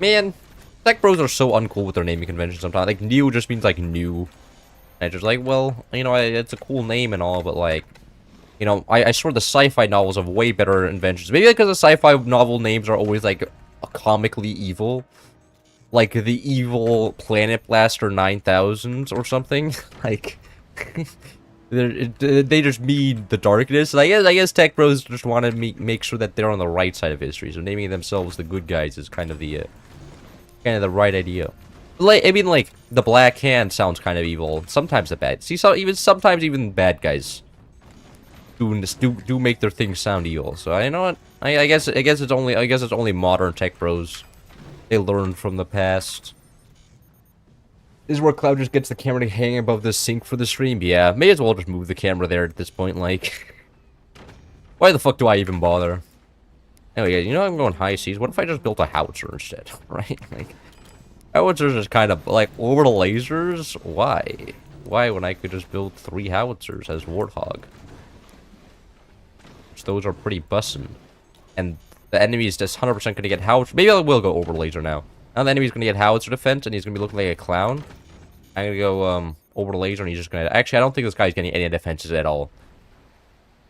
Man, tech bros are so uncool with their naming conventions sometimes. Like, Neo just means, like, new. And it's just like, well, you know, it's a cool name and all, but, like... You know, I swear the sci-fi novels have way better inventions. Maybe because the sci-fi novel names are always, like, comically evil. Like, the evil Planet Blaster 9000s or something. Like... They just mean the darkness. I guess tech bros just want to make sure that they're on the right side of history. So naming themselves the good guys is kind of the right idea. Like, I mean, like the Black Hand sounds kind of evil. Sometimes the bad. See, sometimes even bad guys do make their things sound evil. So I know what. I guess it's only modern tech bros. They learn from the past. This is where Cloud just gets the camera to hang above the sink for the stream. Yeah, may as well just move the camera there at this point, like... Why the fuck do I even bother? Anyway, you know I'm going high seas. What if I just built a howitzer instead, right? Like, howitzers is kind of, like, orbital lasers? Why? Why when I could just build 3 howitzers as Warthog? Which those are pretty bussin'. And the enemy is just 100% going to get howitzer. Maybe I will go over laser now. Now the enemy's going to get howitzer defense, and he's going to be looking like a clown. I'm going to go over the laser, and he's just going to... Actually, I don't think this guy's getting any defenses at all.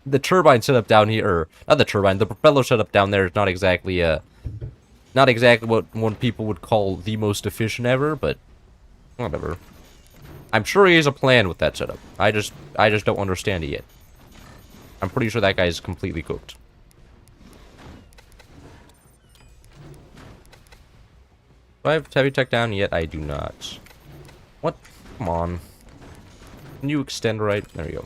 The turbine setup down here... Or, not the turbine, the propeller setup down there is not exactly what people would call the most efficient ever, but... Whatever. I'm sure he has a plan with that setup. I just don't understand it yet. I'm pretty sure that guy's completely cooked. Do I have heavy tech down yet? I do not. What? Come on. Can you extend right? There you go.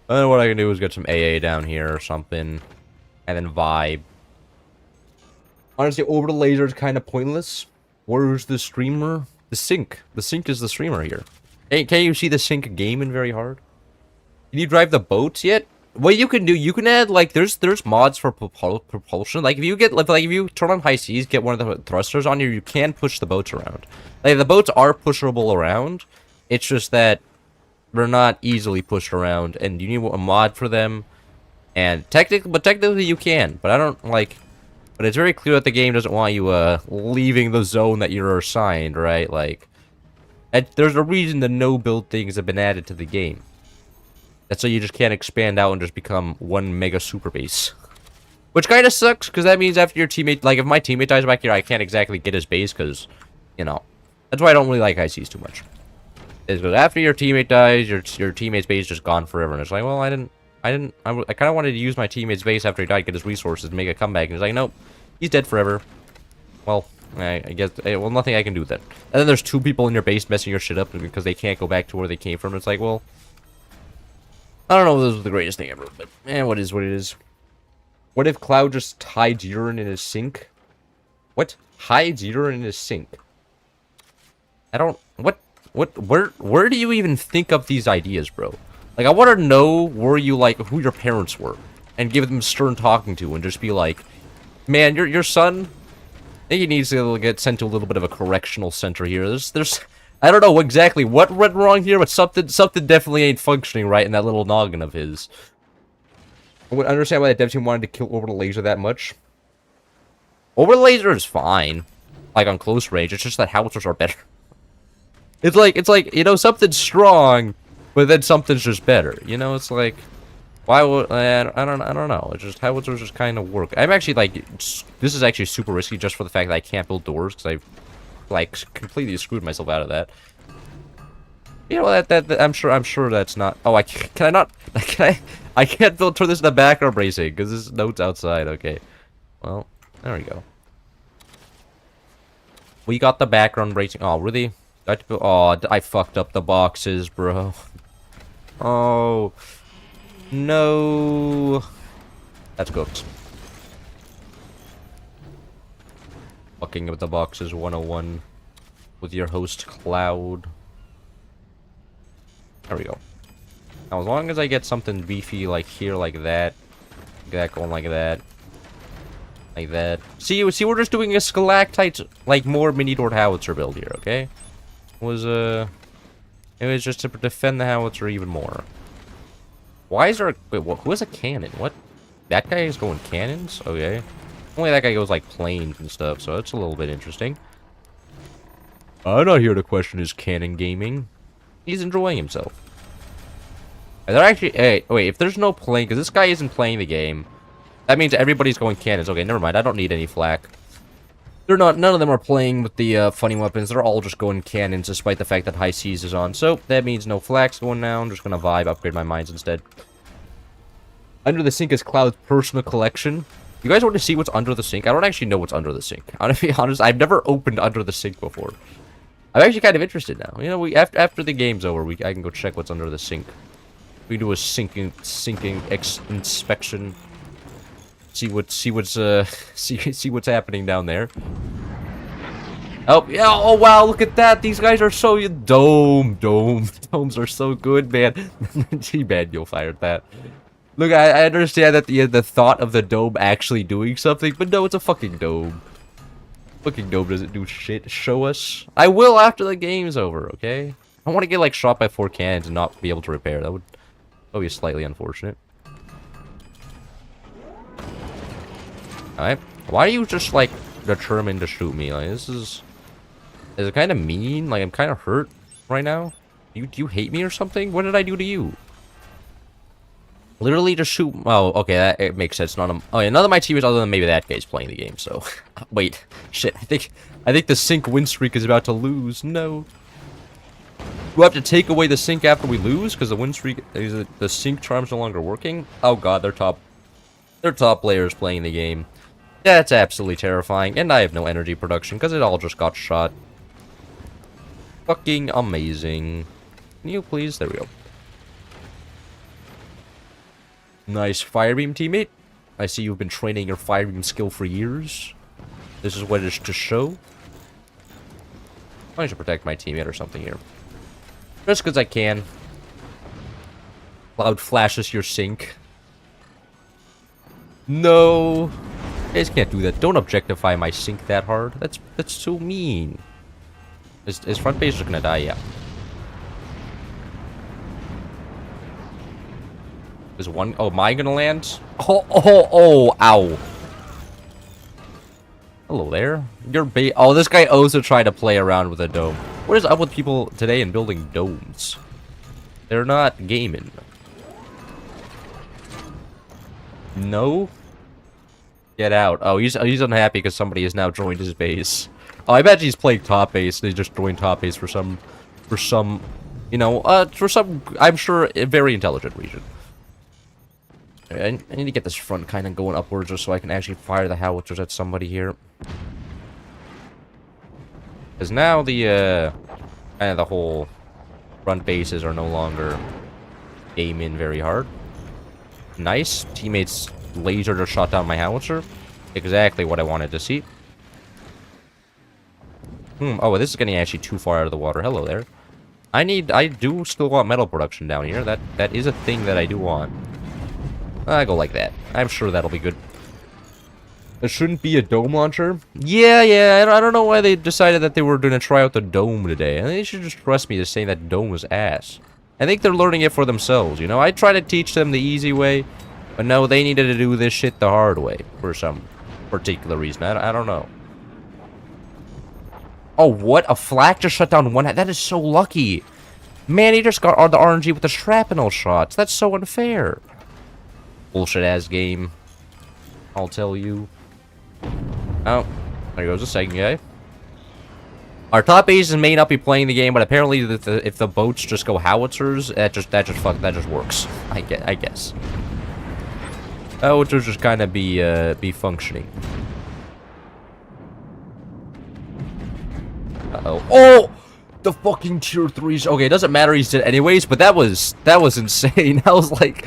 Then what I can do is get some AA down here or something. And then vibe. Honestly, over the laser is kind of pointless. Where's the streamer? The sink. The sink is the streamer here. Hey, can you see the sink gaming very hard? Can you drive the boats yet? What you can do, you can add, like, there's mods for propulsion. Like, if you get, like, if you turn on high seas, get one of the thrusters on you can push the boats around. Like, the boats are pushable around. It's just that they're not easily pushed around, and you need a mod for them. And technically you can, but I don't, like... But it's very clear that the game doesn't want you, leaving the zone that you're assigned, right? Like, there's a reason the no-build things have been added to the game. That's so you just can't expand out and just become one mega super base. Which kind of sucks, because that means after your teammate... Like, if my teammate dies back here, I can't exactly get his base, because, you know... That's why I don't really like ICs too much. Is because after your teammate dies, your teammate's base is just gone forever. And it's like, well, I kind of wanted to use my teammate's base after he died, get his resources, to make a comeback. And he's like, nope, he's dead forever. Well, I guess... Well, nothing I can do then. And then there's 2 people in your base messing your shit up because they can't go back to where they came from. It's like, well... I don't know if this was the greatest thing ever, but what is what it is. What if Cloud just hides urine in his sink? What? Hides urine in his sink? I don't... Where do you even think up these ideas, bro? Like, I want to know where you, like, who your parents were. And give them stern talking to and just be like, man, your son... I think he needs to get sent to a little bit of a correctional center here. There's... I don't know exactly what went wrong here, but something definitely ain't functioning right in that little noggin of his. I would understand why the dev team wanted to kill Orbital Laser that much. Orbital Laser is fine. Like, on close range, it's just that howitzers are better. It's like, you know, something's strong, but then something's just better. You know, it's like... Why would... I don't know. It's just, howitzers just kind of work. I'm actually, like... This is actually super risky just for the fact that I can't build doors, because I've... Like, completely screwed myself out of that. You know, that I'm sure that's not... Oh, can I not... I can't turn this into background bracing, because this note's outside. Okay. Well, there we go. We got the background bracing. Oh, really? Oh, I fucked up the boxes, bro. Oh. No. That's cooked. Fucking with the boxes 101 with your host Cloud. There we go. Now, as long as I get something beefy like here, like that going like that, Like that. See, we're just doing a stalactite, like, more mini-dort howitzer build here, okay? It was just to defend the howitzer even more. Why is there a... Wait, who has a cannon? What? That guy is going cannons? Okay. Only that guy goes, like, planes and stuff, so that's a little bit interesting. I'm not here to question his cannon gaming. He's enjoying himself. Are there actually... Hey, wait, if there's no plane... Because this guy isn't playing the game... That means everybody's going cannons. Okay, never mind. I don't need any flak. They're not... None of them are playing with the funny weapons. They're all just going cannons, despite the fact that High Seas is on. So, that means no flaks going now. I'm just gonna vibe, upgrade my mines instead. Under the sink is Cloud's personal collection. You guys want to see what's under the sink? I don't actually know what's under the sink. I'm gonna be honest, I've never opened under the sink before. I'm actually kind of interested now. You know, after the game's over, I can go check what's under the sink. We do a sinking inspection. See what's happening down there. Oh yeah! Oh wow! Look at that! These guys are so domes are so good, man. Too bad you fired that. Look, I understand that the thought of the dome actually doing something, but no, it's a fucking dome. Fucking dome doesn't do shit. Show us. I will after the game's over. Okay. I want to get like shot by 4 cannons and not be able to repair. That would be slightly unfortunate. Alright. Why are you just, like, determined to shoot me? Like, this is... Is it kind of mean? Like, I'm kind of hurt right now. Do you hate me or something? What did I do to you? Literally just shoot... Oh, okay, it makes sense. Oh, yeah, none of my teammates other than maybe that guy's playing the game, so... Wait. Shit, I think the sink win streak is about to lose. No. Do I have to take away the sink after we lose? Because the win streak... The sink charm's no longer working? Oh god, their top players playing the game. That's absolutely terrifying, and I have no energy production because it all just got shot. Fucking amazing. Can you please? There we go. Nice firebeam, teammate. I see you've been training your firebeam skill for years. This is what it is to show. I should protect my teammate or something here. Just because I can. Cloud flashes your sink. No. You guys can't do that. Don't objectify my sink that hard. That's so mean. Is front base just gonna die? Yeah. Is one... Oh, am I gonna land? Oh, ow. Hello there. Oh, this guy also tried to play around with a dome. What is up with people today in building domes? They're not gaming. No? Get out. Oh, he's unhappy because somebody has now joined his base. Oh, I bet he's playing top base. They just joined top base for some, you know, for some, I'm sure, a very intelligent reason. I need to get this front kind of going upwards just so I can actually fire the howitzers at somebody here. Because now the, kind of the whole front bases are no longer aiming very hard. Nice. Teammates laser just shot down my howitzer. Exactly what I wanted to see. Oh, this is getting actually too far out of the water. Hello there. I do still want metal production down here. That is a thing that I do want. I go like that. I'm sure that'll be good. There shouldn't be a dome launcher. Yeah. I don't know why they decided that they were going to try out the dome today. I think they should just trust me to say that dome was ass. I think they're learning it for themselves, you know? I try to teach them the easy way, but no, they needed to do this shit the hard way for some particular reason. I don't know. Oh, what? A flak just shut down one... That is so lucky. Man, he just got the RNG with the shrapnel shots. That's so unfair. Bullshit-ass game. I'll tell you. Oh, there goes the second guy. Our top aces may not be playing the game, but apparently if the boats just go howitzers, that just works. I guess. Howitzers just kind of be functioning. Uh-oh. Oh! The fucking tier 3s. Okay, it doesn't matter, he's dead anyways, but that was insane. I was like,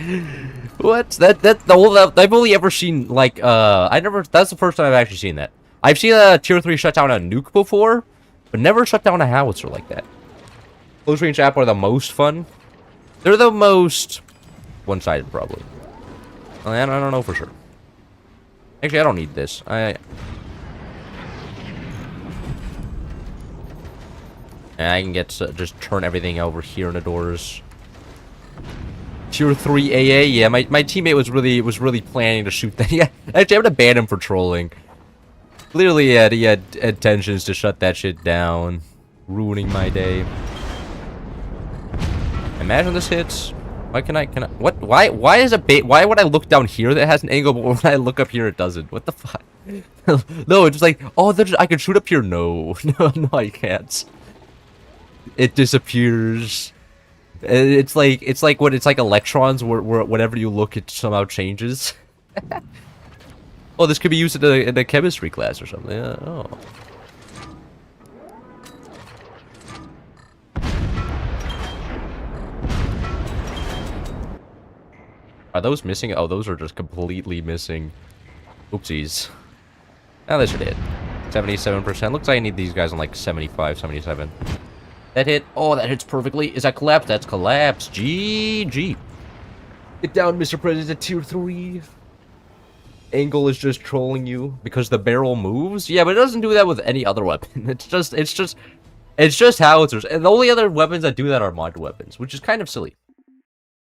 what? I've only ever seen, like, that's the first time I've actually seen that. I've seen a tier 3 shut down a nuke before, but never shut down a howitzer like that. Close range app are the most fun. They're the most one-sided, probably. I don't know for sure. Actually, I don't need this. I can get to just turn everything over here in the doors. Tier 3 AA, yeah, my teammate was really planning to shoot that. Yeah, actually, I'm gonna ban him for trolling. Clearly, he had intentions to shut that shit down, ruining my day. Imagine this hits. Why can I, what, why is a bait, why would I look down here that has an angle, but when I look up here it doesn't? What the fuck? No, it's just like, oh, I can shoot up here. No, no, I can't. It disappears. It's like electrons where whenever you look it somehow changes. Oh, this could be used in a chemistry class or something. Oh. Are those missing? Oh, those are just completely missing. Oopsies. Now this should hit. 77%. Looks like I need these guys on like 75, 77. That hit. Oh, that hits perfectly. Is that collapse? That's collapse. GG. Get down, Mr. President, tier 3. Angle is just trolling you because the barrel moves. Yeah, but it doesn't do that with any other weapon. It's just howitzers. And the only other weapons that do that are mod weapons, which is kind of silly.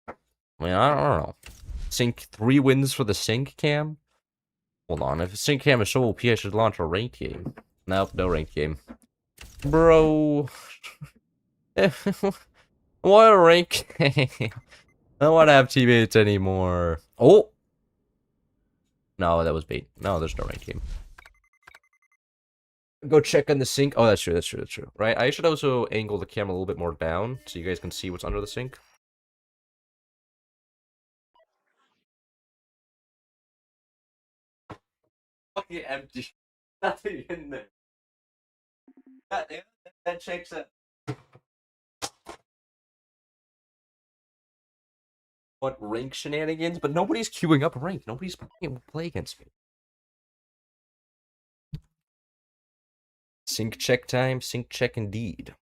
I mean, I don't know. Sync 3 wins for the sync cam? Hold on, if sync cam is so OP, I should launch a ranked game. Nope, no ranked game. Bro. What a rank game. I don't want to have teammates anymore. Oh! No, that was bait. No, there's no ranked game. Go check on the sink. Oh, that's true. Right, I should also angle the camera a little bit more down so you guys can see what's under the sink. Fucking empty. Nothing in there. That checks out. What, rank shenanigans? But nobody's queuing up rank. Nobody's play against me. Sync check time. Sync check indeed.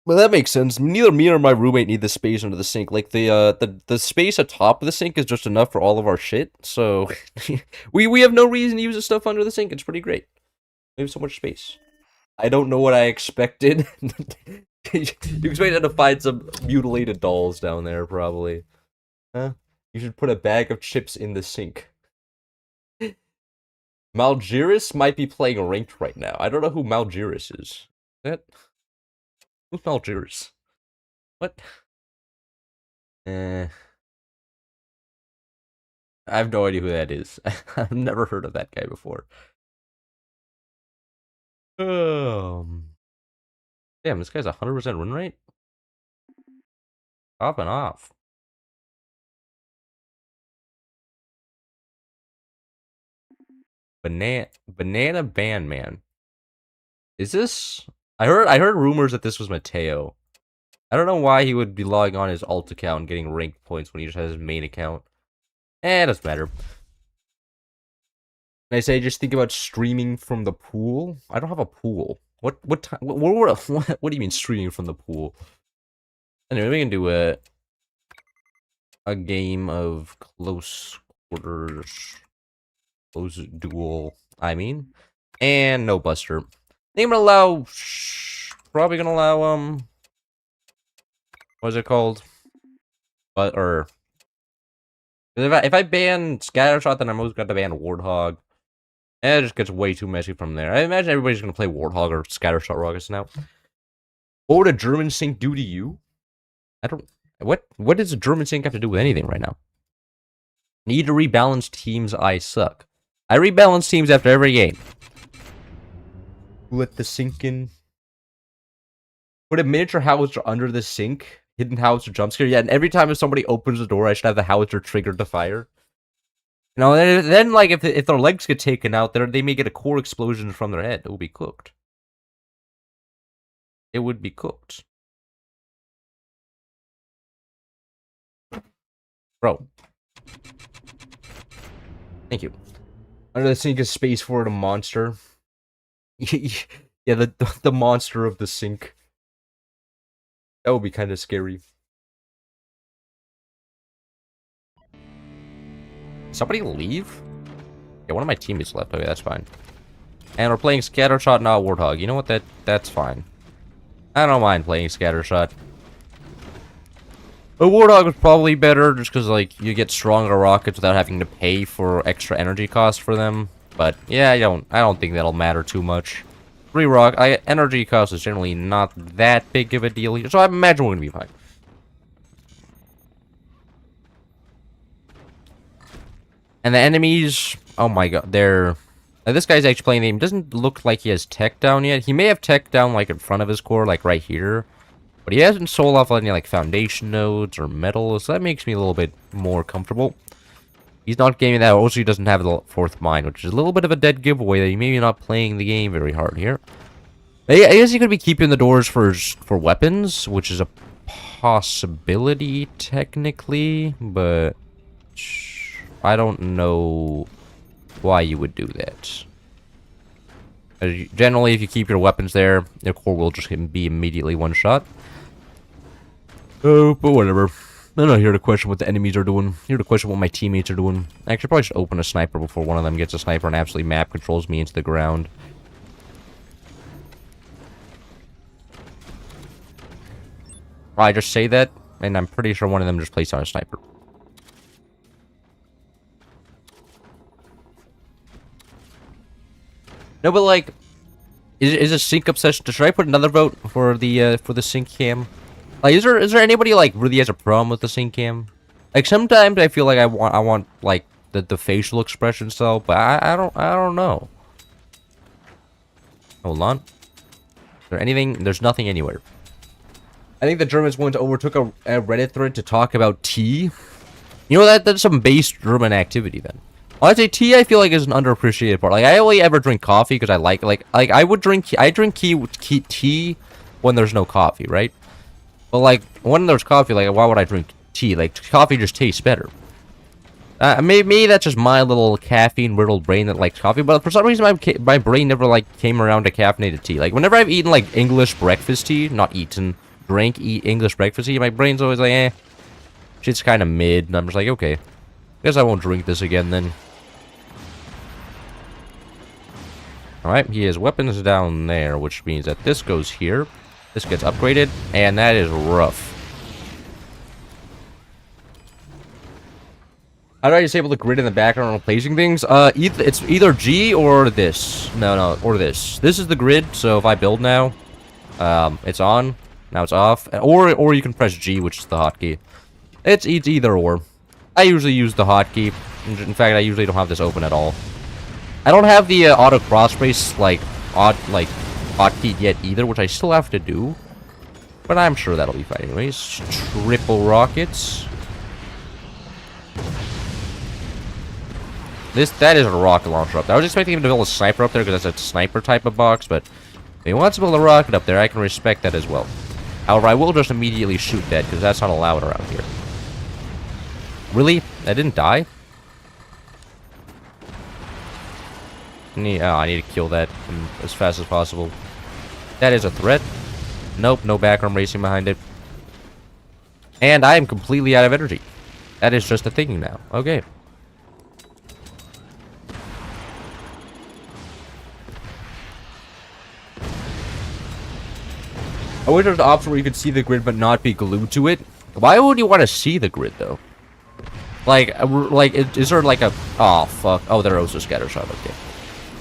Well, that makes sense. Neither me or my roommate need the space under the sink. Like, the space atop of the sink is just enough for all of our shit. So, we have no reason to use the stuff under the sink. It's pretty great. We have so much space. I don't know what I expected. You expected to find some mutilated dolls down there, probably. Huh? You should put a bag of chips in the sink. Malgiris might be playing ranked right now. I don't know who Malgiris is. Who's Malgiris? What? I have no idea who that is. I've never heard of that guy before. Damn, this guy's 100% win rate? Popping off. Banana Bandman. Is this? I heard rumors that this was Mateo. I don't know why he would be logging on his alt account and getting ranked points when he just has his main account. It doesn't matter. And I say just think about streaming from the pool. I don't have a pool. What time? What do you mean streaming from the pool? Anyway, we can do a game of close quarters, close duel. I mean, and no buster. Name gonna allow. Probably gonna allow what's it called? But or if I ban Scattershot, then I'm always gonna ban Warthog. And it just gets way too messy from there. I imagine everybody's gonna play Warthog or Scattershot Rockets now. What would a German sync do to you? I don't. What does a German sync have to do with anything right now? Need to rebalance teams. I suck. I rebalance teams after every game. Let the sink in. Put a miniature howitzer under the sink. Hidden howitzer jump scare. Yeah, and every time if somebody opens the door, I should have the howitzer triggered to fire. You know, then like if their legs get taken out, they may get a core explosion from their head. It will be cooked. It would be cooked. Bro. Thank you. Under the sink is space for a monster. Yeah, the monster of the sink. That would be kind of scary. Somebody leave? Yeah, one of my teammates left. Okay, that's fine. And we're playing Scattershot, not Warthog. You know what? That's fine. I don't mind playing Scattershot. A Warthog is probably better just because, like, you get stronger rockets without having to pay for extra energy costs for them. But, yeah, I don't think that'll matter too much. Energy cost is generally not that big of a deal here, so I imagine we're gonna be fine. And the enemies, oh my god, they're... this guy's actually playing the game. Doesn't look like he has tech down yet. He may have tech down, like, in front of his core, like, right here. But he hasn't sold off any, like, foundation nodes or metal, so that makes me a little bit more comfortable. He's not gaming that. Also, he doesn't have the fourth mine, which is a little bit of a dead giveaway that he may be not playing the game very hard here. I guess he could be keeping the doors for weapons, which is a possibility, technically, but... I don't know why you would do that. Generally, if you keep your weapons there, your core will just be immediately one shot. Oh, but whatever. I'm not here to question what the enemies are doing. I'm here to question what my teammates are doing. I should probably just open a sniper before one of them gets a sniper and absolutely map controls me into the ground. I just say that, and I'm pretty sure one of them just placed on a sniper. No, but like, is a sync obsession? Should I put another vote for the sync cam? Like, is there anybody like really has a problem with the sync cam? Like, sometimes I feel like I want like the facial expression stuff, but I don't know. Hold on. Is there anything? There's nothing anywhere. I think the Germans went overtook a Reddit thread to talk about tea. You know, that's some base German activity then. I'd say tea, I feel like, is an underappreciated part. Like, I only ever drink coffee because I like I drink tea when there's no coffee, right? But, like, when there's coffee, like, why would I drink tea? Like, coffee just tastes better. Maybe that's just my little caffeine-riddled brain that likes coffee, but for some reason, my brain never, like, came around to caffeinated tea. Like, whenever I've eaten, like, English breakfast tea, not eaten, eat English breakfast tea, my brain's always like, eh, shit's kind of mid, and I'm just like, okay, guess I won't drink this again, then. Alright, he has weapons down there, which means that this goes here. This gets upgraded, and that is rough. How do I disable the grid in the background when placing things? It's either G or this. No, or this. This is the grid, so if I build now, it's on. Now it's off. Or you can press G, which is the hotkey. It's either or. I usually use the hotkey. In fact, I usually don't have this open at all. I don't have the auto cross brace hotkey yet either, which I still have to do. But I'm sure that'll be fine anyways. Triple rockets. That is a rocket launcher up there. I was expecting him to build a sniper up there because that's a sniper type of box, but if he wants to build a rocket up there, I can respect that as well. However, I will just immediately shoot that because that's not allowed around here. Really? I didn't die? I need to kill that as fast as possible. That is a threat. Nope, no background racing behind it. And I am completely out of energy. That is just a thing now. Okay. I wish there was an option where you could see the grid but not be glued to it. Why would you want to see the grid though? Like, is there like a... Oh, fuck. Oh, they're also scattershot. Okay.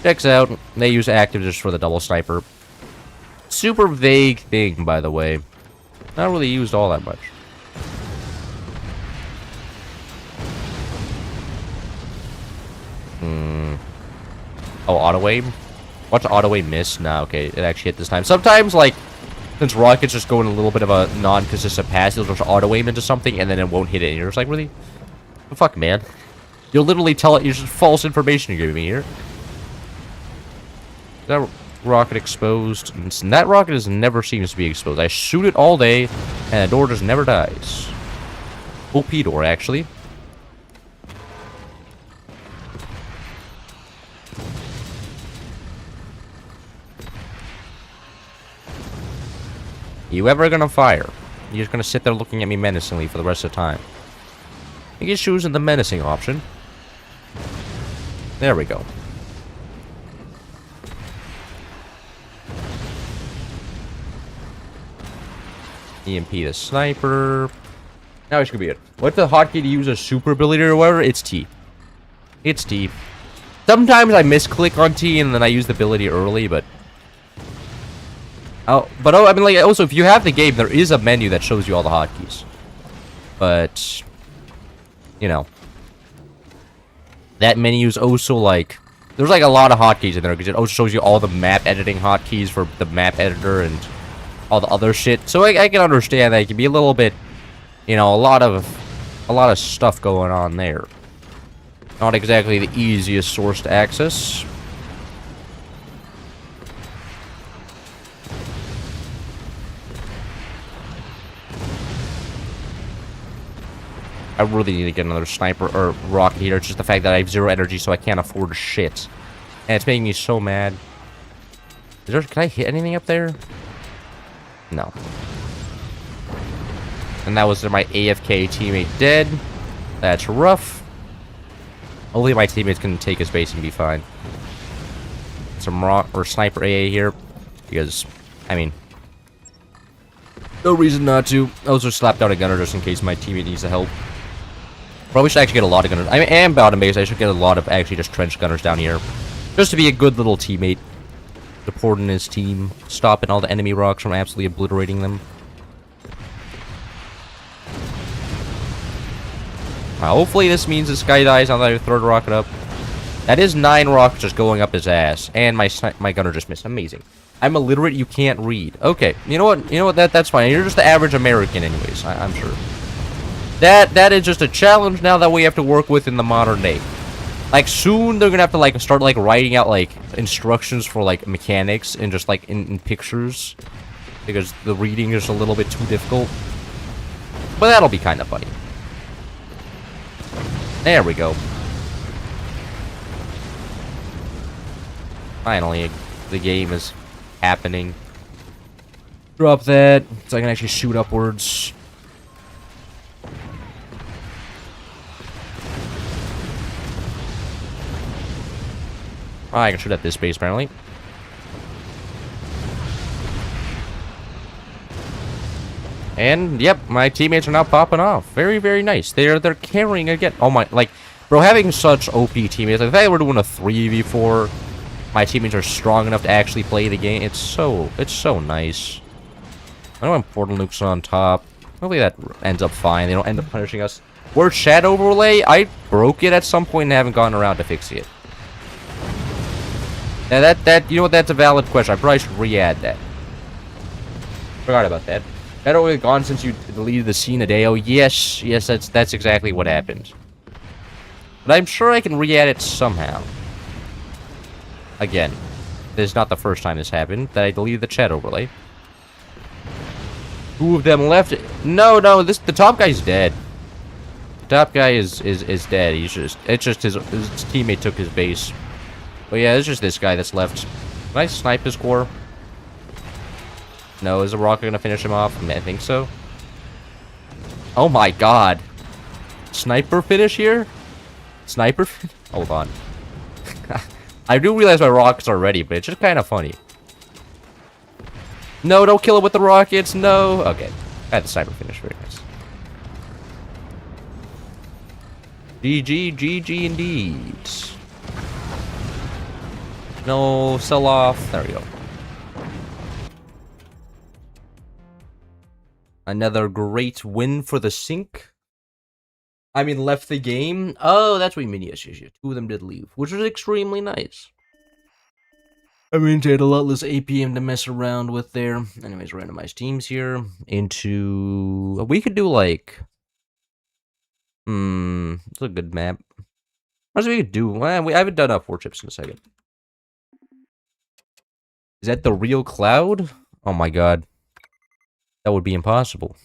Checks out. They use active just for the double sniper. Super vague thing, by the way. Not really used all that much. Oh, auto aim? Watch auto aim miss. Nah, okay. It actually hit this time. Sometimes, like, since rockets just go in a little bit of a non-consistent pass, you'll just auto aim into something and then it won't hit it. And you're just like, really? The fuck, man? You'll literally tell it you're just false information you're giving me here. That rocket exposed. And that rocket never seems to be exposed. I shoot it all day, and the door just never dies. OP door, actually. You ever gonna fire? You're just gonna sit there looking at me menacingly for the rest of the time. I guess choosing the menacing option. There we go. EMP the sniper. Now it should be it. What's the hotkey to use a super ability or whatever? It's T. It's T. Sometimes I misclick on T and then I use the ability early, but... I mean, like, also, if you have the game, there is a menu that shows you all the hotkeys. But... You know. That menu is also, like... There's, like, a lot of hotkeys in there, because it also shows you all the map editing hotkeys for the map editor and all the other shit. So I can understand that it can be a little bit... You know, a lot of stuff going on there. Not exactly the easiest source to access. I really need to get another sniper or rocket here. It's just the fact that I have 0 energy, so I can't afford shit. And it's making me so mad. Can I hit anything up there? No. And that was my AFK teammate dead. That's rough. Hopefully my teammates can take his base and be fine. Some rock or sniper AA here. Because, I mean... No reason not to. I also slapped down a gunner just in case my teammate needs the help. Probably should actually get a lot of gunners. I am bottom base. I should get a lot of actually just trench gunners down here. Just to be a good little teammate. Supporting his team. Stopping all the enemy rocks from absolutely obliterating them. Hopefully this means this guy dies on the 3rd rocket up. That is 9 rockets just going up his ass. And my gunner just missed. Amazing. I'm illiterate, you can't read. Okay, you know what, that's fine. You're just the average American anyways, I'm sure. That is just a challenge now that we have to work with in the modern day. Like, soon they're gonna have to, like, start, like, writing out, like, instructions for, like, mechanics and just, like, in pictures. Because the reading is a little bit too difficult. But that'll be kind of funny. There we go. Finally, the game is happening. Drop that, so I can actually shoot upwards. Oh, I can shoot at this base, apparently. And, yep, my teammates are now popping off. Very, very nice. They're carrying again. Oh my, like, bro, having such OP teammates. Like, if I were doing a 3v4, my teammates are strong enough to actually play the game. It's so nice. I know I'm portal nukes on top. Hopefully that ends up fine. They don't end up punishing us. Word shadow overlay, I broke it at some point and haven't gotten around to fixing it. Now you know what, that's a valid question. I probably should re-add that. Forgot about that. That only gone since you deleted the scene a day. Oh yes, that's exactly what happened. But I'm sure I can re-add it somehow. Again, this is not the first time this happened that I deleted the chat overlay. 2 of them left. No, the top guy's dead. The top guy is dead. It's just his teammate took his base. But yeah, it's just this guy that's left. Can I snipe his core? No, is a rocket gonna finish him off? I think so. Oh my god. Sniper finish here? Sniper finish? Hold on. I do realize my rockets are ready, but it's just kind of funny. No, don't kill it with the rockets. No. Okay. I had the sniper finish. Very nice. GG indeed. No, sell off. There we go. Another great win for the Sync. I mean, left the game. Oh, that's what mini issues. 2 of them did leave, which was extremely nice. I mean, they had a lot less APM to mess around with there. Anyways, randomized teams here into... We could do, like... It's a good map. What else we could do? Well, I haven't done 4 chips in a second. Is that the real cloud? Oh my god. That would be impossible.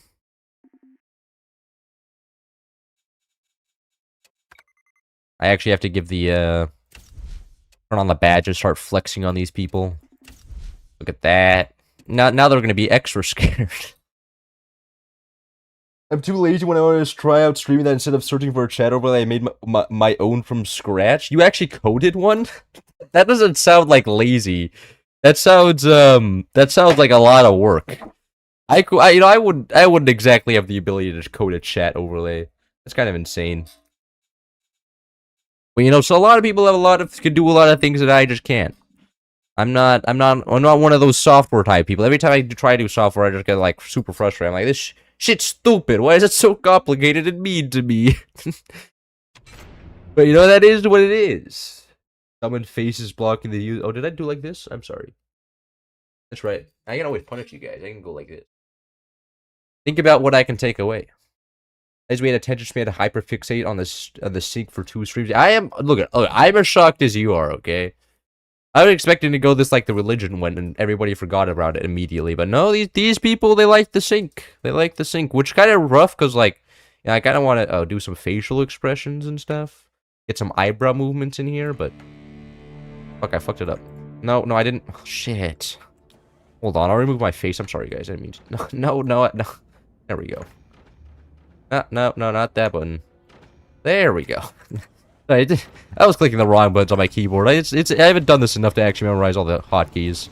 I actually have to give the, turn on the badge and start flexing on these people. Look at that. Now they're going to be extra scared. I'm too lazy when I want to try out streaming that instead of searching for a chat overlay, I made my own from scratch. You actually coded one? That doesn't sound like lazy. That sounds like a lot of work. I wouldn't exactly have the ability to code a chat overlay. That's kind of insane. But so a lot of people can do a lot of things that I just can't. I'm not one of those software type people. Every time I try to do software, I just get like super frustrated. I'm like, this shit's stupid. Why is it so complicated and mean to me? But that is what it is. Someone faces blocking the use. Oh, did I do like this? I'm sorry. That's right. I can always punish you guys. I can go like this. Think about what I can take away. As we had attention span to hyperfixate on the sync for 2 streams. Look, I'm as shocked as you are, okay? I was expecting to go this like the religion went and everybody forgot about it immediately. But no, these people, they like the sync. They like the sync, which kind of rough because like, I kind of want to do some facial expressions and stuff. Get some eyebrow movements in here, but... Fuck, I fucked it up. No, I didn't. Oh, shit. Hold on, I'll remove my face. I'm sorry, guys. I didn't mean to... No. There we go. No, not that button. There we go. I was clicking the wrong buttons on my keyboard. I haven't done this enough to actually memorize all the hotkeys.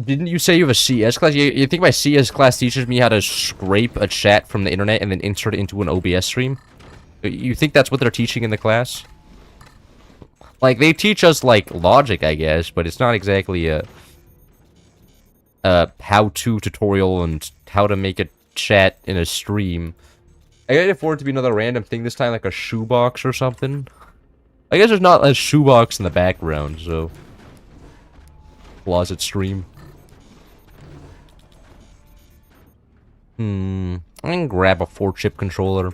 Didn't you say you have a CS class? You think my CS class teaches me how to scrape a chat from the internet and then insert it into an OBS stream? You think that's what they're teaching in the class? Like, they teach us, like, logic, I guess, but it's not exactly a how-to tutorial and how to make a chat in a stream. I gotta afford it to be another random thing this time, like a shoebox or something. I guess there's not a shoebox in the background, so... Closet stream. I can grab a 4-chip controller.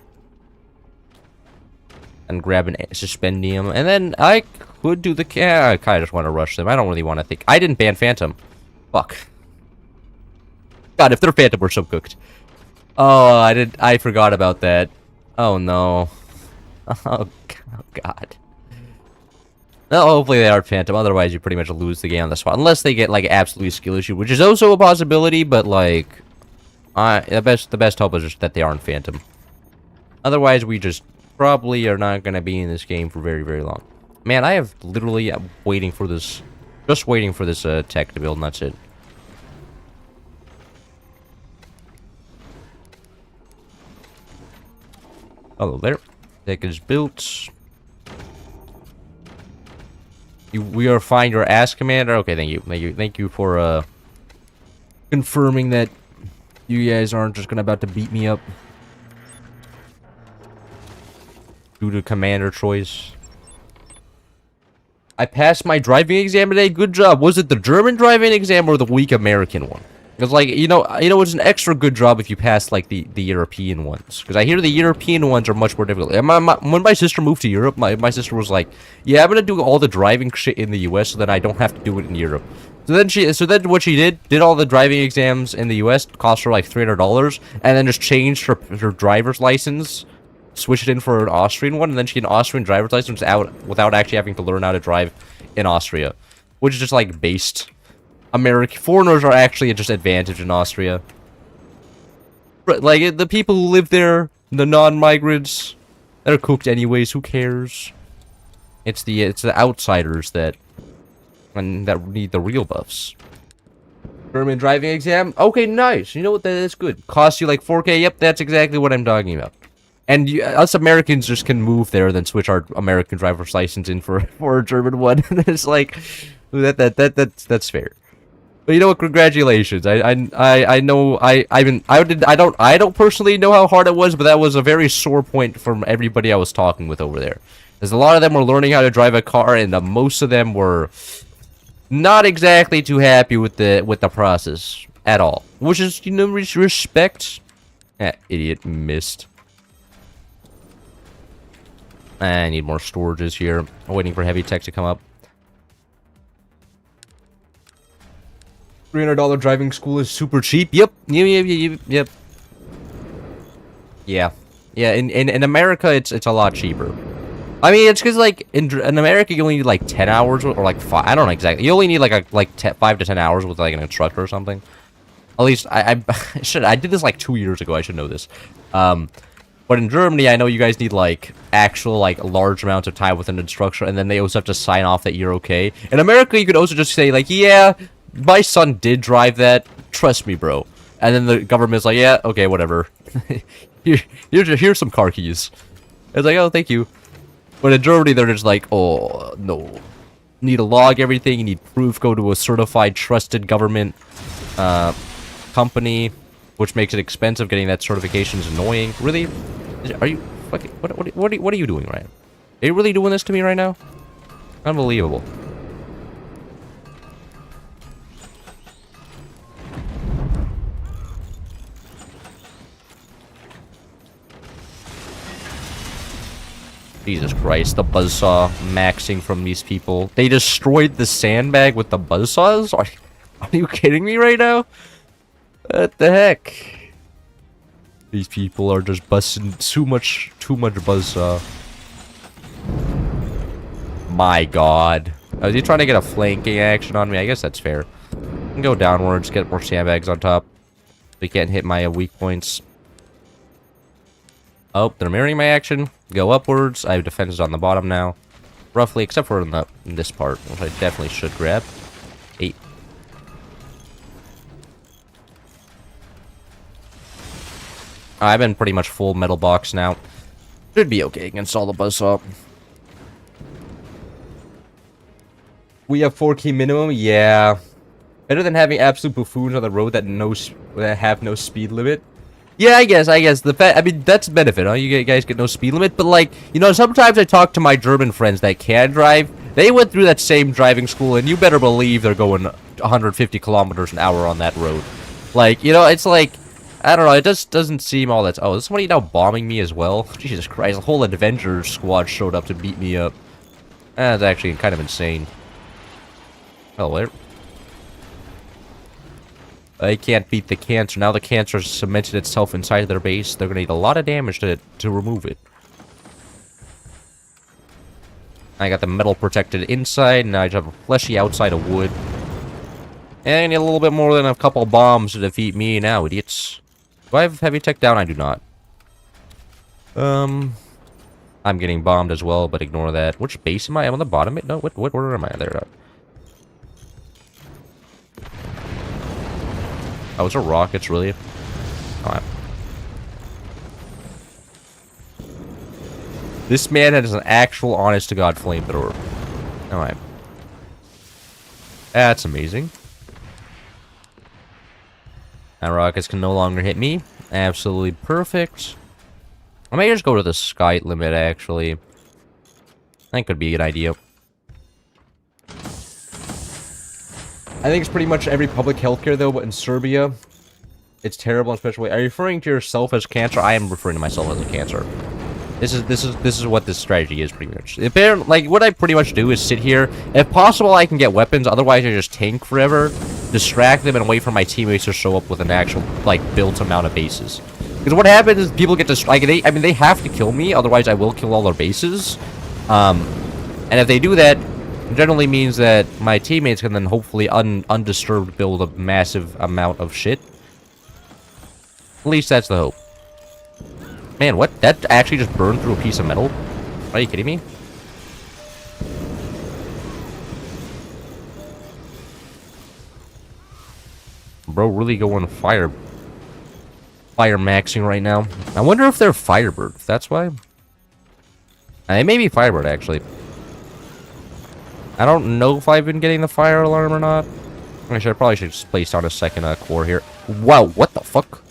And grab an suspendium. And then I could do the... I kinda just want to rush them. I don't really want to think... I didn't ban Phantom. Fuck. God, if they're Phantom, we're so cooked. Oh, I forgot about that. Oh, no. Oh, God. Well, hopefully they are Phantom, otherwise you pretty much lose the game on the spot. Unless they get, like, absolutely skill issue, which is also a possibility, but, like... the best hope is just that they aren't Phantom. Otherwise, we just probably are not gonna be in this game for very, very long. Man, I have literally waiting for this... Just waiting for this, tech to build, and that's it. Hello there. Deck is built. We are fine. Your ass, Commander. Okay, thank you for confirming that you guys aren't just about to beat me up due to Commander choice. I passed my driving exam today. Good job. Was it the German driving exam or the weak American one? Because, like, it's an extra good job if you pass, like, the European ones. Because I hear the European ones are much more difficult. And when my sister moved to Europe, my sister was like, yeah, I'm going to do all the driving shit in the US so that I don't have to do it in Europe. So then what she did all the driving exams in the US, cost her, like, $300, and then just changed her driver's license, switched it in for an Austrian one, and then she had an Austrian driver's license out without actually having to learn how to drive in Austria. Which is just, like, based... foreigners are actually just advantaged in Austria. Like, the people who live there, the non-migrants, they're cooked anyways, who cares? It's the outsiders that need the real buffs. German driving exam? Okay, nice. You know what, that's good. Costs you like 4K? Yep, that's exactly what I'm talking about. And us Americans just can move there, then switch our American driver's license in for a German one. It's like, that's fair. But you know what? Congratulations. I know I don't personally know how hard it was, but that was a very sore point from everybody I was talking with over there. Because a lot of them were learning how to drive a car, and most of them were not exactly too happy with the process at all. Which is, respect. Idiot missed. I need more storages here. I'm waiting for heavy tech to come up. $300 driving school is super cheap. Yep. Yep. Yeah. In America, it's a lot cheaper. I mean, it's because like in America, you only need like 10 hours or like 5. I don't know exactly. You only need like 5 to 10 hours with like an instructor or something. At least I did this like 2 years ago. I should know this. But in Germany, I know you guys need like actual like large amounts of time with an instructor, and then they also have to sign off that you're okay. In America, you could also just say like, yeah, my son did drive that. Trust me, bro. And then the government's like, yeah, okay, whatever. Here's some car keys. It's like, oh, thank you. But in Germany, they're just like, oh, no. Need to log everything. You need proof. Go to a certified, trusted government company, which makes it expensive. Getting that certification is annoying. Really? Are you fucking... What are you doing right now? Are you really doing this to me right now? Unbelievable. Jesus Christ, the buzzsaw maxing from these people. They destroyed the sandbag with the buzzsaws? Are you kidding me right now? What the heck? These people are just busting too much buzzsaw. My god. Is he trying to get a flanking action on me? I guess that's fair. I can go downwards, get more sandbags on top. They can't hit my weak points. Oh, they're mirroring my action. Go upwards. I have defenses on the bottom now. Roughly, except for in this part, which I definitely should grab. 8. I've been pretty much full metal box now. Should be okay against all the buzzsaw. We have 4K minimum? Yeah. Better than having absolute buffoons on the road that have no speed limit. Yeah, I guess. I mean, that's a benefit, huh? You guys get no speed limit, but like, you know, sometimes I talk to my German friends that can drive. They went through that same driving school, and you better believe they're going 150 kilometers an hour on that road. Like, you know, it's like, I don't know, it just doesn't seem all that... Oh, is somebody now bombing me as well? Jesus Christ, a whole Avengers squad showed up to beat me up. That's actually kind of insane. Oh, wait. They can't beat the cancer. Now the cancer has cemented itself inside their base. They're going to need a lot of damage to remove it. I got the metal protected inside. Now I just have a fleshy outside of wood. And I need a little bit more than a couple bombs to defeat me now, idiots. Do I have heavy tech down? I do not. I'm getting bombed as well, but ignore that. Which base am I? I'm on the bottom? No, what order am I? There. Oh, those are rockets, really? Alright. This man has an actual honest-to-God flamethrower. Alright. That's amazing. And rockets can no longer hit me. Absolutely perfect. I may just go to the sky limit, actually. That could be a good idea. I think it's pretty much every public healthcare, though, but in Serbia, it's terrible in special way. Are you referring to yourself as cancer? I am referring to myself as a cancer. This is what this strategy is, pretty much. Apparently, like, what I pretty much do is sit here. If possible, I can get weapons. Otherwise, I just tank forever, distract them, and wait for my teammates to show up with an actual, like, built amount of bases. Because what happens is people get distracted. I mean, they have to kill me, otherwise I will kill all their bases. And if they do that, it generally means that my teammates can then hopefully undisturbed build a massive amount of shit. At least that's the hope. Man, what? That actually just burned through a piece of metal? Are you kidding me? Bro, really going fire maxing right now. I wonder if they're Firebird. If that's why. They may be Firebird, actually. I don't know if I've been getting the fire alarm or not. I probably should just place down a second core here. Wow, what the fuck?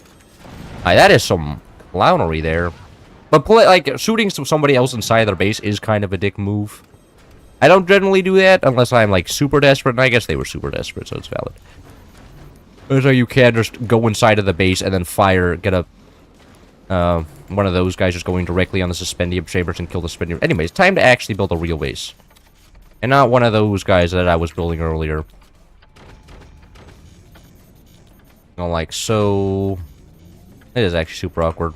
That is some clownery there. But like shooting somebody else inside their base is kind of a dick move. I don't generally do that unless I'm like super desperate, and I guess they were super desperate, so it's valid. So you can just go inside of the base and then fire, get a one of those guys just going directly on the suspendium chambers and kill the suspendium. Anyways, time to actually build a real base. And not one of those guys that I was building earlier. Like so. It is actually super awkward.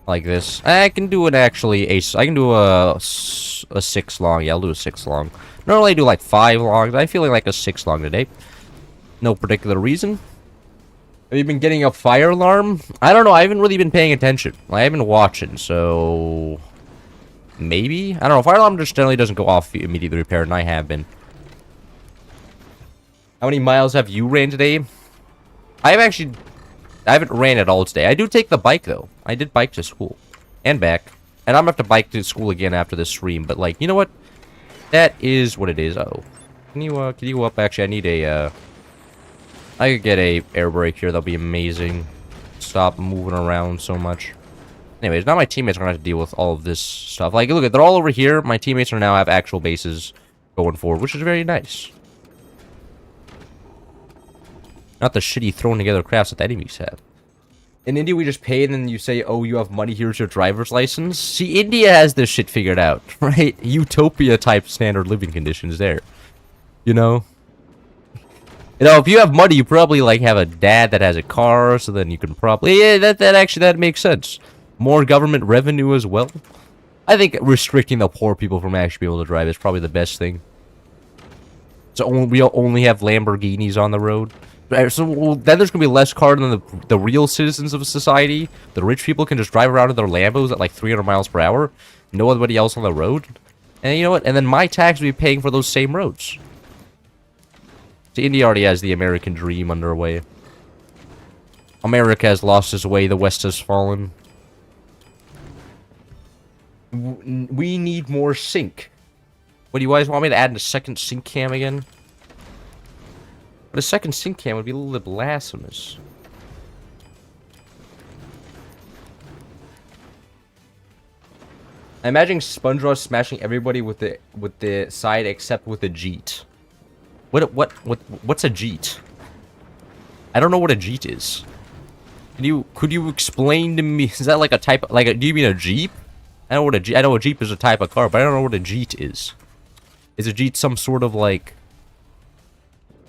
Like this. I can do an actually ace. I can do a 6 long. Yeah, I'll do a 6 long. Normally I do like 5 longs. I'm feeling like a 6 long today. No particular reason. Have you been getting a fire alarm? I don't know. I haven't really been paying attention. I haven't been watching, so... Maybe? I don't know. Fire alarm just generally doesn't go off immediately repaired, and I have been. How many miles have you ran today? I haven't ran at all today. I do take the bike, though. I did bike to school. And back. And I'm gonna have to bike to school again after this stream, but, like, you know what? That is what it is. Uh-oh. Can you go up? Actually, I need a, I could get a air brake here. That'll be amazing. Stop moving around so much. Anyways, now my teammates are gonna have to deal with all of this stuff. Like, look, they're all over here. My teammates are now have actual bases going forward, which is very nice. Not the shitty thrown together crafts that the enemies have. In India, we just pay and then you say, oh, you have money, here's your driver's license. See, India has this shit figured out, right? Utopia type standard living conditions there. You know? You know, if you have money, you probably, like, have a dad that has a car, so then you can probably... Yeah, that makes sense. More government revenue as well. I think restricting the poor people from actually being able to drive is probably the best thing. So we only have Lamborghinis on the road. So then there's going to be less cars than the real citizens of society. The rich people can just drive around in their Lambos at like 300 miles per hour. Nobody else on the road. And you know what? And then my tax will be paying for those same roads. So India already has the American dream underway. America has lost its way. The West has fallen. We need more sync. What do you guys want me to add in a second sync cam again? But a second sync cam would be a little bit blasphemous. I imagine SpongeBob smashing everybody with the side except with a jeet. What's a jeet? I don't know what a jeet is. Could you explain to me? Is that like a type? Do you mean a jeep? I know what a jeep. I know a jeep is a type of car, but I don't know what a jeet is. Is a jeet some sort of like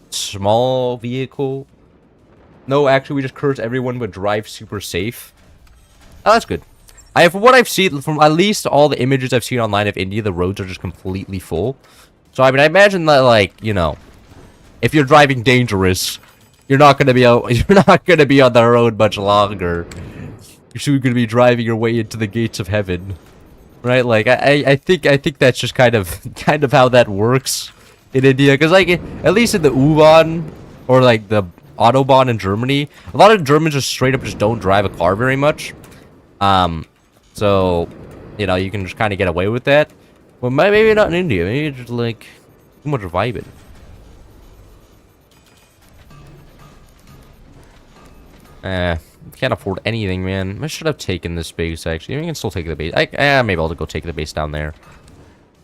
small vehicle? No, actually, we just encourage everyone to drive super safe. Oh, that's good. From what I've seen, from at least all the images I've seen online of India, the roads are just completely full. So I mean, I imagine that, like, you know, if you're driving dangerous, you're not gonna be on the road much longer. You're soon gonna be driving your way into the gates of heaven, right? Like, I think that's just kind of how that works in India, because like at least in the U-Bahn or like the Autobahn in Germany, a lot of Germans just straight up just don't drive a car very much. So you know, you can just kind of get away with that. Well, maybe not in India. Maybe it's just like too much vibing. Can't afford anything, man. I should have taken this base, actually. I can still take the base. Maybe I'll go take the base down there.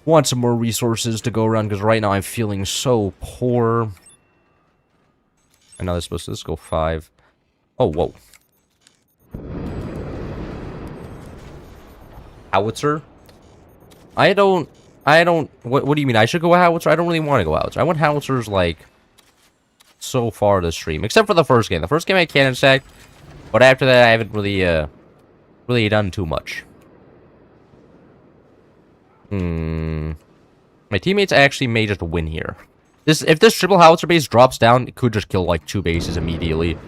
Want some more resources to go around, because right now I'm feeling so poor. I know this supposed to... Let's go 5. Oh, whoa. Howitzer? I don't... What do you mean? I should go howitzer? I don't really want to go howitzer. I want howitzers, like, so far this stream. Except for the first game. The first game I cannon stacked. But after that, I haven't really done too much. My teammates actually may just win here. If this triple howitzer base drops down, it could just kill, like, 2 bases immediately.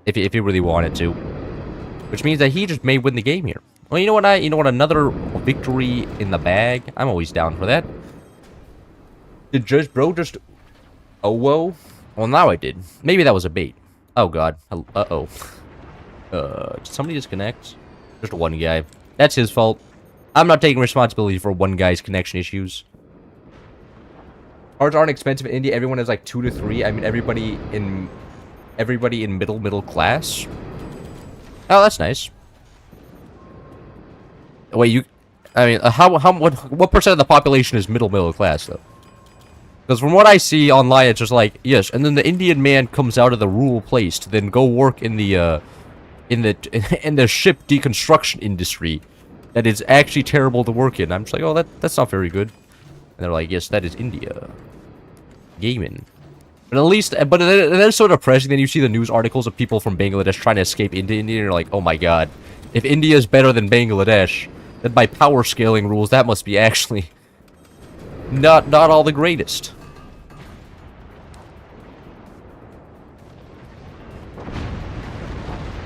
If he really wanted to. Which means that he just may win the game here. Well, you know what? Another victory in the bag. I'm always down for that. Did bro just... Oh, whoa. Well, now I did. Maybe that was a bait. Oh, God. Uh-oh. Did somebody disconnect? Just one guy. That's his fault. I'm not taking responsibility for one guy's connection issues. Cars aren't expensive in India. Everyone has like 2 to 3. I mean, everybody in middle class. Oh, that's nice. Wait, I mean, what percent of the population is middle class though? Because from what I see online, it's just like, yes, and then the Indian man comes out of the rural place to then go work in the ship deconstruction industry that is actually terrible to work in. I'm just like, oh, that's not very good. And they're like, yes, that is India. Gaming. But at least, but then it's so depressing. Then you see the news articles of people from Bangladesh trying to escape into India, and you're like, oh my god, if India is better than Bangladesh, then by power scaling rules, that must be actually not all the greatest.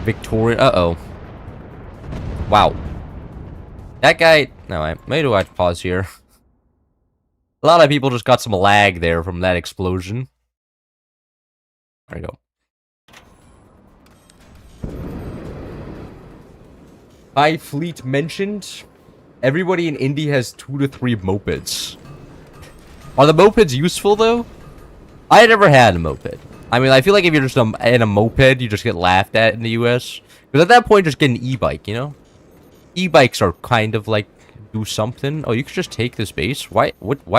Victoria. Uh-oh. Wow. That guy... No, maybe do I have to pause here? A lot of people just got some lag there from that explosion. There we go. High Fleet mentioned. Everybody in Indy has 2 to 3 mopeds. Are the mopeds useful, though? I never had a moped. I mean, I feel like if you're just in a moped, you just get laughed at in the US. Because at that point, just get an e-bike, you know? E-bikes are kind of like, do something. Oh, you could just take this base? Why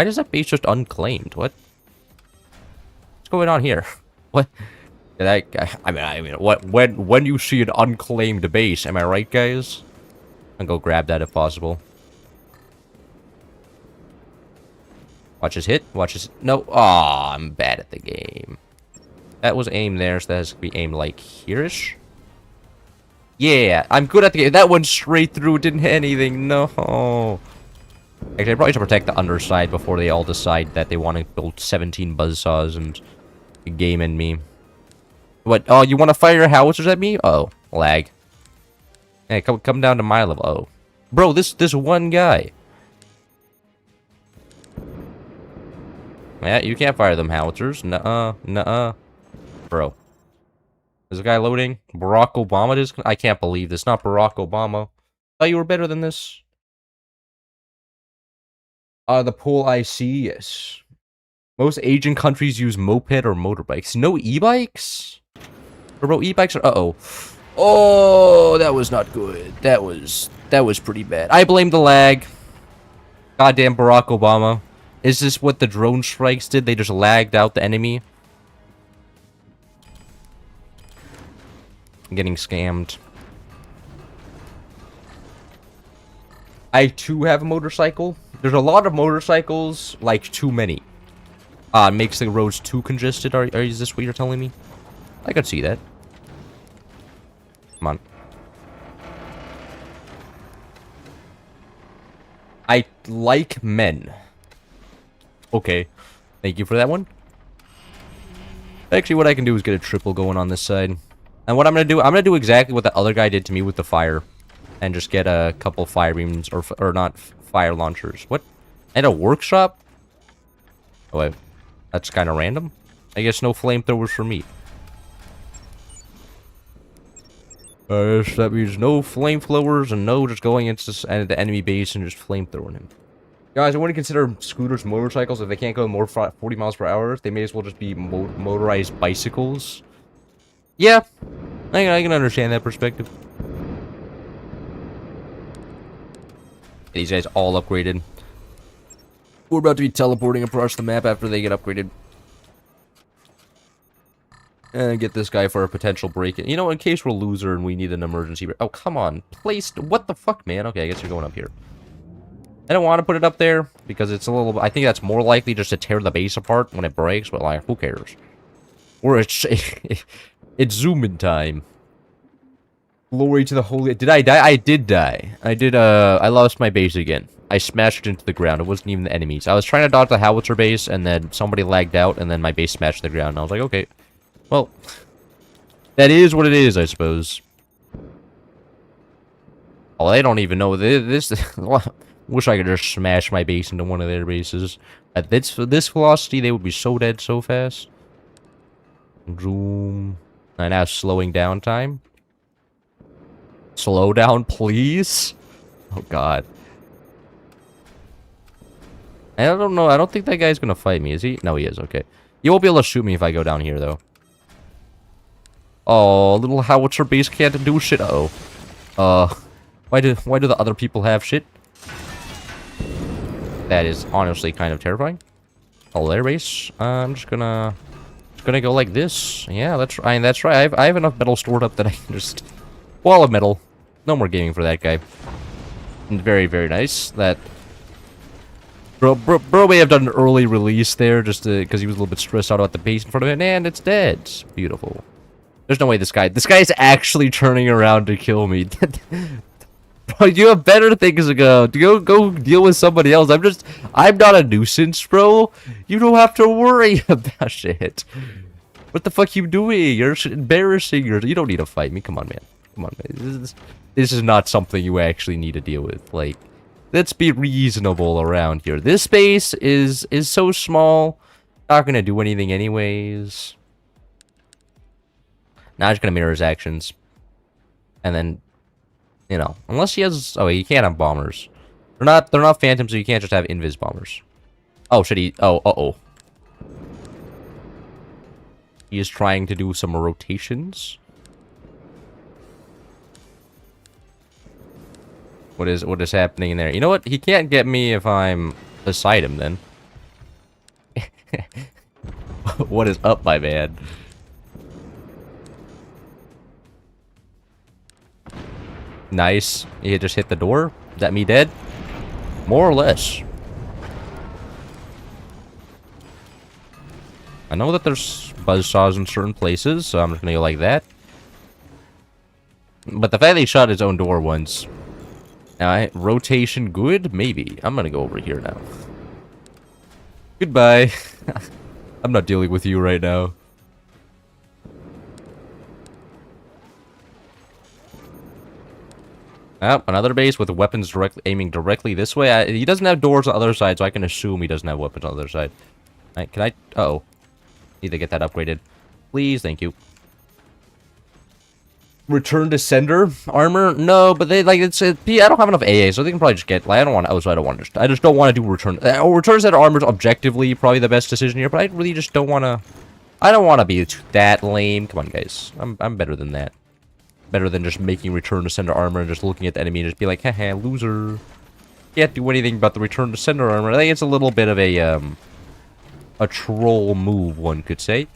does that base just unclaimed? What's going on here? What? I mean, when you see an unclaimed base, am I right, guys? I'll go grab that if possible. Watch his hit. Watch his... No. Aw, I'm bad at the game. That was aimed there, so that has to be aimed like here-ish. Yeah, I'm good at the game. That went straight through. Didn't hit anything. No. Actually, I probably should protect the underside before they all decide that they want to build 17 buzzsaws and game in me. What? Oh, you want to fire your howitzers at me? Oh, lag. Hey, come down to my level. Oh. Bro, this one guy. Yeah, you can't fire them howitzers. Nuh-uh. Nuh-uh. Bro. Is the guy loading? Barack Obama is... I can't believe this. Not Barack Obama. Thought you were better than this. The poll I see, yes. Most Asian countries use moped or motorbikes. No e-bikes? Bro, e-bikes are... Uh-oh. Oh, that was not good. That was pretty bad. I blame the lag. Goddamn Barack Obama. Is this what the drone strikes did? They just lagged out the enemy? I'm getting scammed. I too have a motorcycle. There's a lot of motorcycles, like too many. It makes the roads too congested. Is this what you're telling me? I could see that. Come on. I like men. Okay. Thank you for that one. Actually, what I can do is get a triple going on this side. And what I'm going to do exactly what the other guy did to me with the fire. And just get a couple fire beams, or not, fire launchers. What? And a workshop? Oh, wait. That's kind of random. I guess no flamethrowers for me. I guess that means no flamethrowers and no just going into the enemy base and just flamethrowing him. Guys, I want to consider scooters motorcycles. If they can't go more 40 miles per hour, they may as well just be motorized bicycles. Yeah, I can understand that perspective. These guys all upgraded. We're about to be teleporting across the map after they get upgraded. And get this guy for a potential break-in. You know, in case we're a loser and we need an emergency... Oh, come on. Placed... What the fuck, man? Okay, I guess you're going up here. I don't want to put it up there, because it's a little... I think that's more likely just to tear the base apart when it breaks, but, like, who cares? Or it's... it's zoom-in time. Glory to the holy... Did I die? I did die. I lost my base again. I smashed into the ground. It wasn't even the enemies. I was trying to dodge the howitzer base, and then somebody lagged out, and then my base smashed the ground. And I was like, okay. Well, that is what it is, I suppose. Oh, they don't even know this. Wish I could just smash my base into one of their bases. At this velocity, they would be so dead so fast. Zoom. And now slowing down time. Slow down, please. Oh, God. I don't know. I don't think that guy's gonna fight me, is he? No, he is. Okay. You won't be able to shoot me if I go down here, though. Oh, little howitzer base can't do shit. Uh-oh. Why do the other people have shit? That is honestly kind of terrifying. Oh, their base. I'm just gonna go like this. Yeah, that's right. I have enough metal stored up that I can just... Wall of metal. No more gaming for that guy. And very, very nice. That... Bro may have done an early release there just because he was a little bit stressed out about the base in front of him, and it's dead. Beautiful. There's no way this guy is actually turning around to kill me. Bro, you have better things to go. Go deal with somebody else. I'm not a nuisance, bro. You don't have to worry about shit. What the fuck you doing? You're embarrassing. You don't need to fight me. Come on, man. Come on, man. This is not something you actually need to deal with. Like, let's be reasonable around here. This space is so small. Not gonna do anything anyways. Now I'm just gonna mirror his actions. And then, you know, unless he has... Oh, you can't have bombers. They're not phantoms, so you can't just have invis bombers. Oh, should he... Oh, uh-oh. He is trying to do some rotations. What is happening in there? You know what? He can't get me if I'm beside him, then. What is up, my man? Nice. He just hit the door. Is that me dead? More or less. I know that there's buzzsaws in certain places, so I'm just gonna go like that. But the fact that he shot his own door once... rotation good? Maybe. I'm gonna go over here now. Goodbye. I'm not dealing with you right now. Oh, another base with weapons aiming directly this way. He doesn't have doors on the other side, so I can assume he doesn't have weapons on the other side. Alright, can I... Uh-oh. Need to get that upgraded. Please, thank you. Return to sender armor? No, but they, like, it's... I don't have enough AA, so they can probably just get... Like, I don't want... I just don't want to do return... return to sender armor is objectively probably the best decision here, but I really just don't want to... I don't want to be that lame. Come on, guys. I'm better than that. Better than just making return to sender armor and just looking at the enemy and just be like, haha, loser. Can't do anything about the return to sender armor. I think it's a little bit of a troll move, one could say.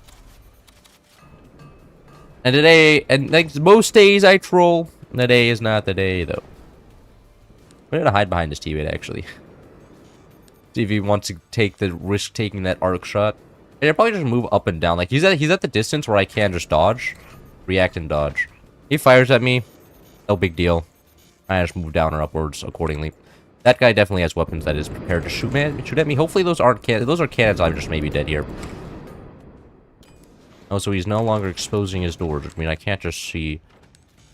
And today, and like most days I troll, today is not the day, though. I'm gonna hide behind this teammate, actually. See if he wants to take the risk taking that arc shot. And I'll probably just move up and down. Like, he's at the distance where I can just dodge. React and dodge. He fires at me. No big deal. I just move down or upwards accordingly. That guy definitely has weapons that is prepared to shoot at me. Hopefully those aren't cannons. Those are cannons. I'm just maybe dead here. Oh, so he's no longer exposing his doors, which means I can't just see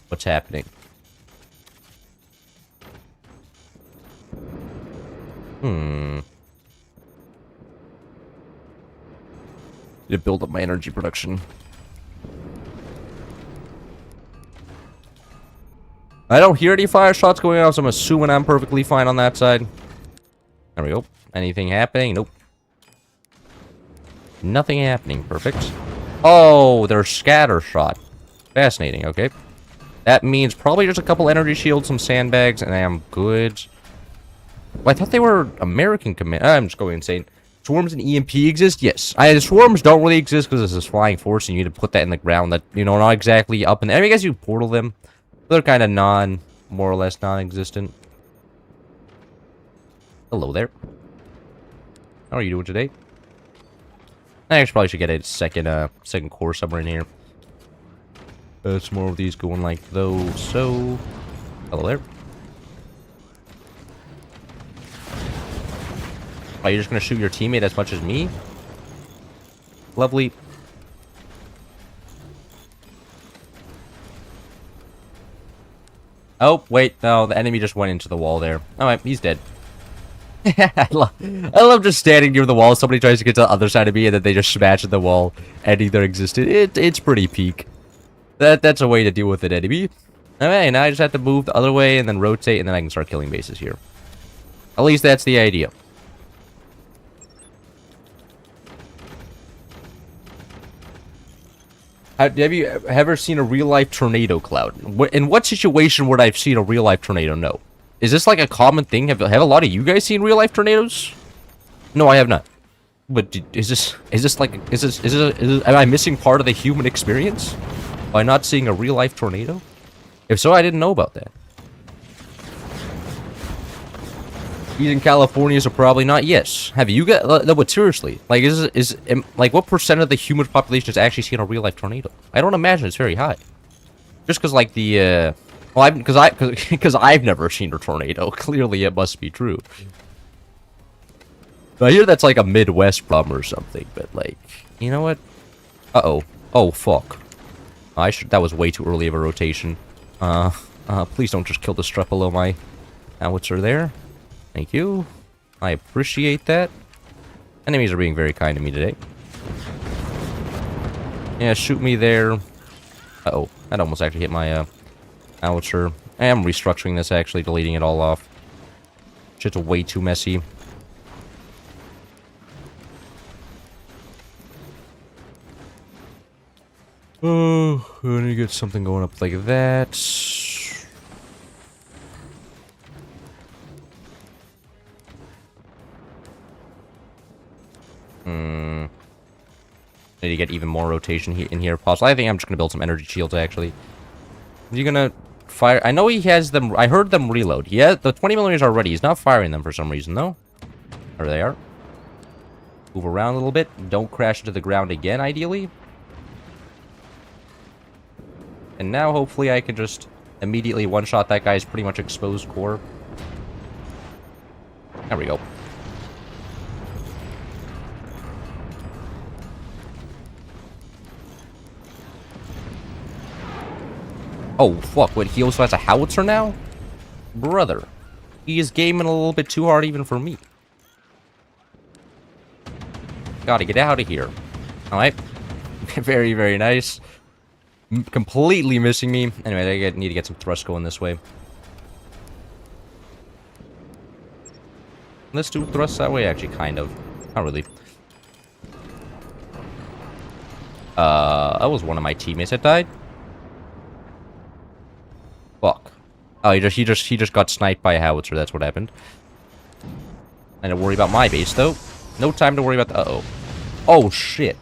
what's happening. Need to build up my energy production. I don't hear any fire shots going off, so I'm assuming I'm perfectly fine on that side. There we go. Anything happening? Nope. Nothing happening. Perfect. Oh, they're scatter shot. Fascinating. Okay. That means probably just a couple energy shields, some sandbags, and I am good. Well, I thought they were American command. I'm just going insane. Swarms and EMP exist? Yes. Swarms don't really exist because this is flying force and you need to put that in the ground that, you know, not exactly up in the... I guess you portal them. They're kind of more or less non-existent. Hello there. How are you doing today? I actually probably should get a second core somewhere in here. Some more of these going like those. So, hello there. Are you just gonna shoot your teammate as much as me? Lovely. Oh, wait, no, the enemy just went into the wall there. Alright, he's dead. I love just standing near the wall, somebody tries to get to the other side of me, and then they just smash at the wall, ending their existence. It's pretty peak. That's a way to deal with an enemy. Alright, now I just have to move the other way, and then rotate, and then I can start killing bases here. At least that's the idea. Have you ever seen a real-life tornado cloud? In what situation would I have seen a real-life tornado? No. Is this like a common thing? Have a lot of you guys seen real-life tornadoes? No, I have not. But am I missing part of the human experience by not seeing a real-life tornado? If so, I didn't know about that. He's in California, so probably not. Yes. Have you got? No, but seriously, like, like, what percent of the human population has actually seen a real life tornado? I don't imagine it's very high. Just because, like, well, because I've never seen a tornado. Clearly, it must be true. I hear that's like a Midwest problem or something. But, like, you know what? Uh-oh. Oh, fuck. That was way too early of a rotation. Please don't just kill the strut below my howitzer there. Thank you. I appreciate that. Enemies are being very kind to me today. Yeah, shoot me there. Uh-oh. That almost actually hit my, howitzer. I am restructuring this, actually, deleting it all off. Shit's way too messy. Oh, I need to get something going up like that. Need to get even more rotation in here if possible. I think I'm just gonna build some energy shields, actually. Is he gonna fire? I know he has them. I heard them reload. Yeah, the 20mm are ready. He's not firing them for some reason, though. There they are. Move around a little bit. Don't crash into the ground again, ideally. And now, hopefully, I can just immediately one-shot that guy's pretty much exposed core. There we go. Oh, fuck. Wait, he also has a howitzer now? Brother. He is gaming a little bit too hard even for me. Gotta get out of here. Alright. Very, very nice. Completely missing me. Anyway, I need to get some thrust going this way. Let's do thrust that way, actually, kind of. Not really. That was one of my teammates that died. Fuck. Oh, he just got sniped by a howitzer. That's what happened. I don't worry about my base though. No time to worry about the. Uh-oh. Oh shit.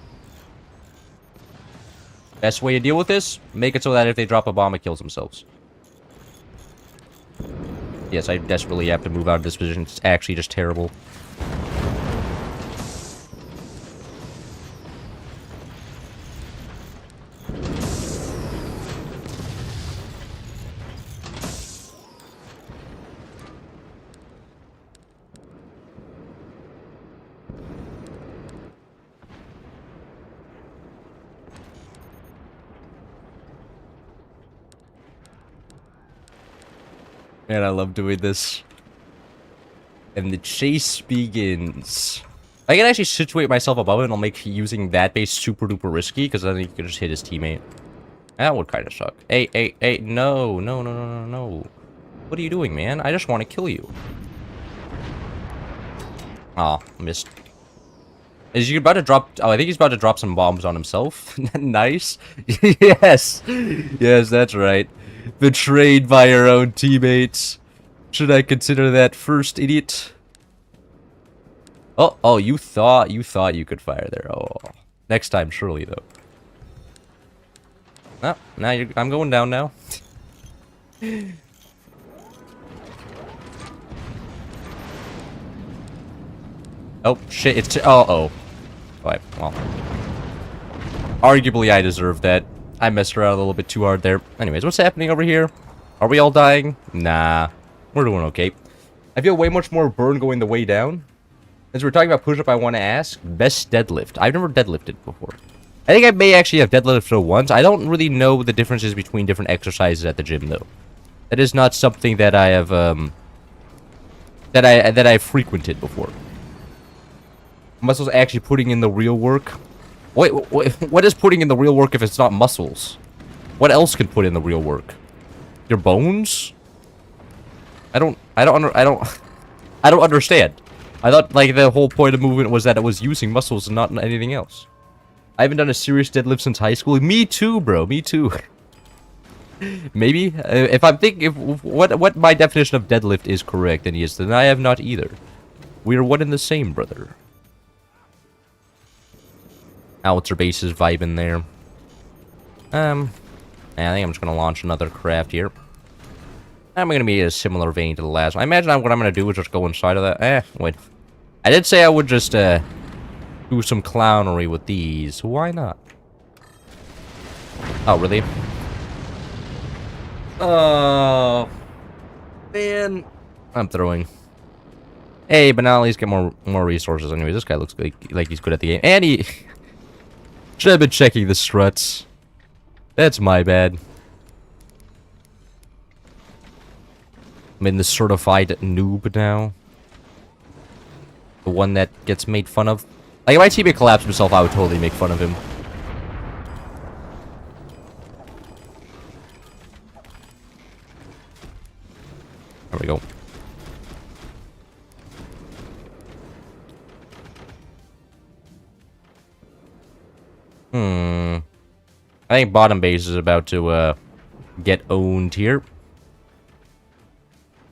Best way to deal with this: make it so that if they drop a bomb, it kills themselves. Yes, I desperately have to move out of this position. It's actually just terrible. Man, I love doing this. And the chase begins. I can actually situate myself above it and I'll make using that base super duper risky, because then he can just hit his teammate. That would kind of suck. Hey, no. What are you doing, man? I just want to kill you. Aw, missed. Is he about to drop... Oh, I think he's about to drop some bombs on himself. Nice. Yes. Yes, that's right. Betrayed by your own teammates. Should I consider that first, idiot? Oh, you thought you could fire there. Oh, next time, surely though. Oh, now I'm going down now. Oh shit! It's oh. Right, well, arguably I deserve that. I messed around a little bit too hard there. Anyways, what's happening over here? Are we all dying? Nah. We're doing okay. I feel way much more burn going the way down. As we're talking about push-up, I want to ask, best deadlift. I've never deadlifted before. I think I may actually have deadlifted once. I don't really know the differences between different exercises at the gym, though. That is not something that I have, that I've frequented before. Muscles actually putting in the real work. Wait, what is putting in the real work if it's not muscles? What else can put in the real work? Your bones? I don't understand. I thought, like, the whole point of movement was that it was using muscles and not anything else. I haven't done a serious deadlift since high school. Me too, bro. Me too. Maybe. If I'm thinking, what my definition of deadlift is correct, and yes, then I have not either. We are one and the same, brother. Howitzer base is vibing there. I think I'm just gonna launch another craft here. I'm gonna be a similar vein to the last one. I imagine what I'm gonna do is just go inside of that. Wait. I did say I would just do some clownery with these. Why not? Oh, really? Oh, man. I'm throwing. Hey, but now at least get more resources. Anyway, this guy looks like he's good at the game, and he Should have been checking the struts. That's my bad. I'm in the certified noob now. The one that gets made fun of. Like, if my teammate collapsed himself, I would totally make fun of him. There we go. I think bottom base is about to, get owned here.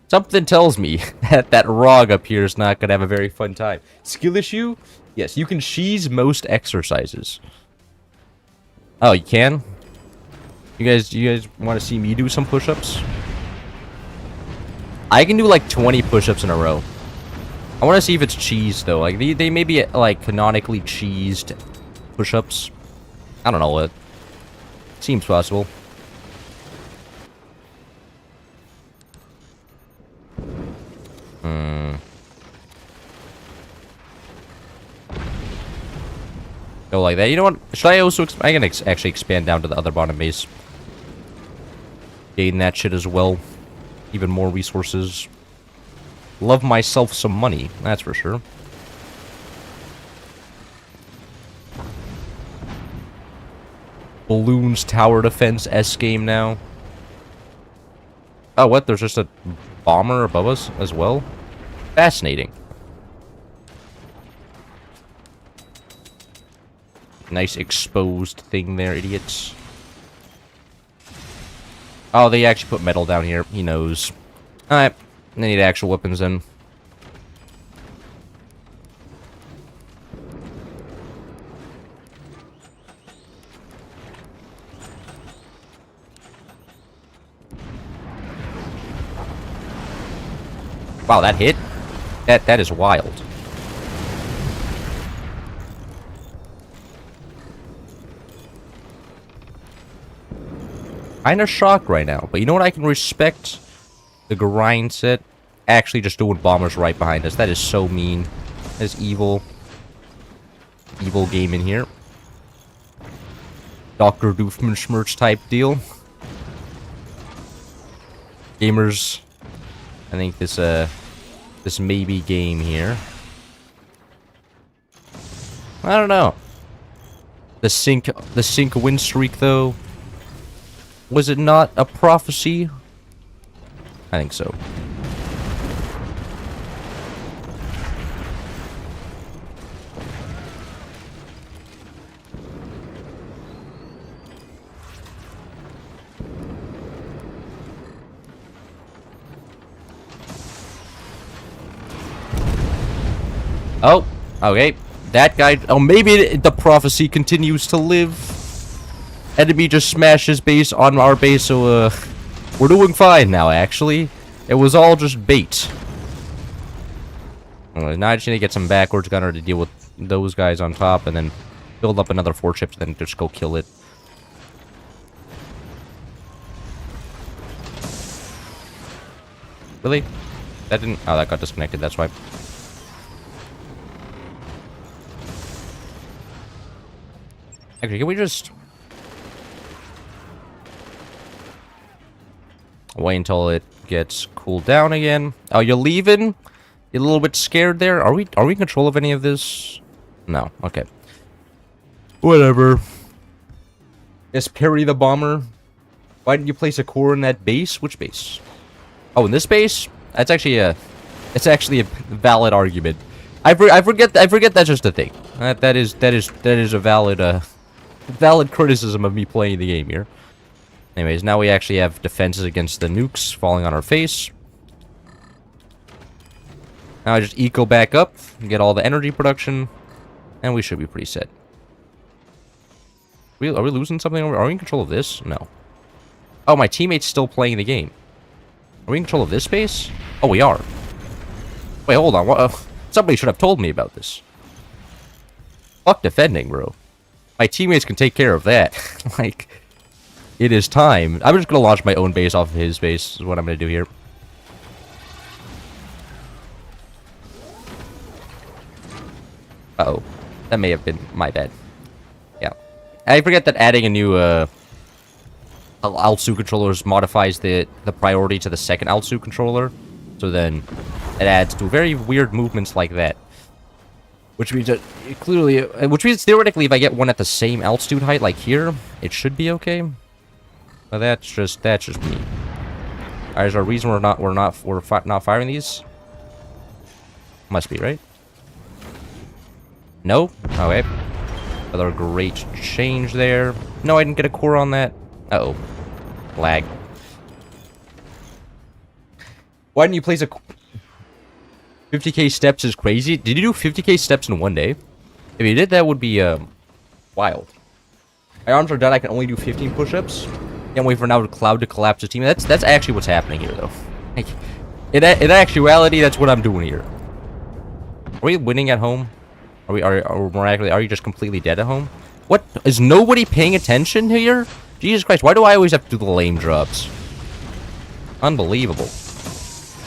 Something tells me that that Rog up here is not gonna have a very fun time. Skill issue? Yes, you can cheese most exercises. Oh, you can? You guys want to see me do some push-ups? I can do like 20 push-ups in a row. I want to see if it's cheese though. Like they may be like canonically cheesed push-ups. I don't know what. Seems possible. Go like that. You know what? Should I also... I can actually expand down to the other bottom base. Gain that shit as well. Even more resources. Love myself some money. That's for sure. Balloons tower defense S game now. Oh, what? There's just a bomber above us as well? Fascinating. Nice exposed thing there, idiots. Oh, they actually put metal down here. He knows. Alright. They need actual weapons then. Wow, that hit? That is wild. Kinda shocked right now, but you know what? I can respect the grind set. Actually, just doing bombers right behind us. That is so mean. That is evil. Evil game in here. Dr. Doofenshmirtz type deal. Gamers, I think this may be game here. I don't know. The sync win streak though. Was it not a prophecy? I think so. Oh, okay. That guy... Oh, maybe the prophecy continues to live. Enemy just smashed his base on our base, so, we're doing fine now, actually. It was all just bait. Well, now I just need to get some backwards gunner to deal with those guys on top, and then build up another 4 chips, then just go kill it. Really? That didn't... Oh, that got disconnected, that's why. Actually, can we just... wait until it gets cooled down again. Oh, you're leaving? You're a little bit scared there? Are we in control of any of this? No. Okay. Whatever. Just parry the bomber. Why didn't you place a core in that base? Which base? Oh, in this base? That's actually a... It's actually a valid argument. I forget that's just a thing. That is a valid criticism of me playing the game here. Anyways, now we actually have defenses against the nukes falling on our face. Now I just eco back up, get all the energy production, and we should be pretty set. Are we losing something? Are we in control of this? No. Oh, my teammate's still playing the game. Are we in control of this base? Oh, we are. Wait, hold on. What, somebody should have told me about this. Fuck defending, bro. My teammates can take care of that. Like... It is time. I'm just gonna launch my own base off of his base, is what I'm gonna do here. Uh-oh. That may have been my bad. Yeah. I forget that adding a new Alt2 controllers modifies the priority to the second Alt2 controller. So then it adds to very weird movements like that. Which means that clearly, which means theoretically, if I get one at the same altitude height, like here, it should be okay. But that's just me. Alright, is there a reason we're not firing these? Must be, right? No? Okay. Another great change there. No, I didn't get a core on that. Uh-oh. Lag. Why didn't you place a... 50k steps is crazy. Did you do 50k steps in one day? If you did, that would be, wild. My arms are done. I can only do 15 push-ups. Can't wait for now to Cloud to collapse the team. That's actually what's happening here, though. Like, in actuality, that's what I'm doing here. Are we winning at home? Or more accurately, are you just completely dead at home? What? Is nobody paying attention here? Jesus Christ, why do I always have to do the lame drops? Unbelievable.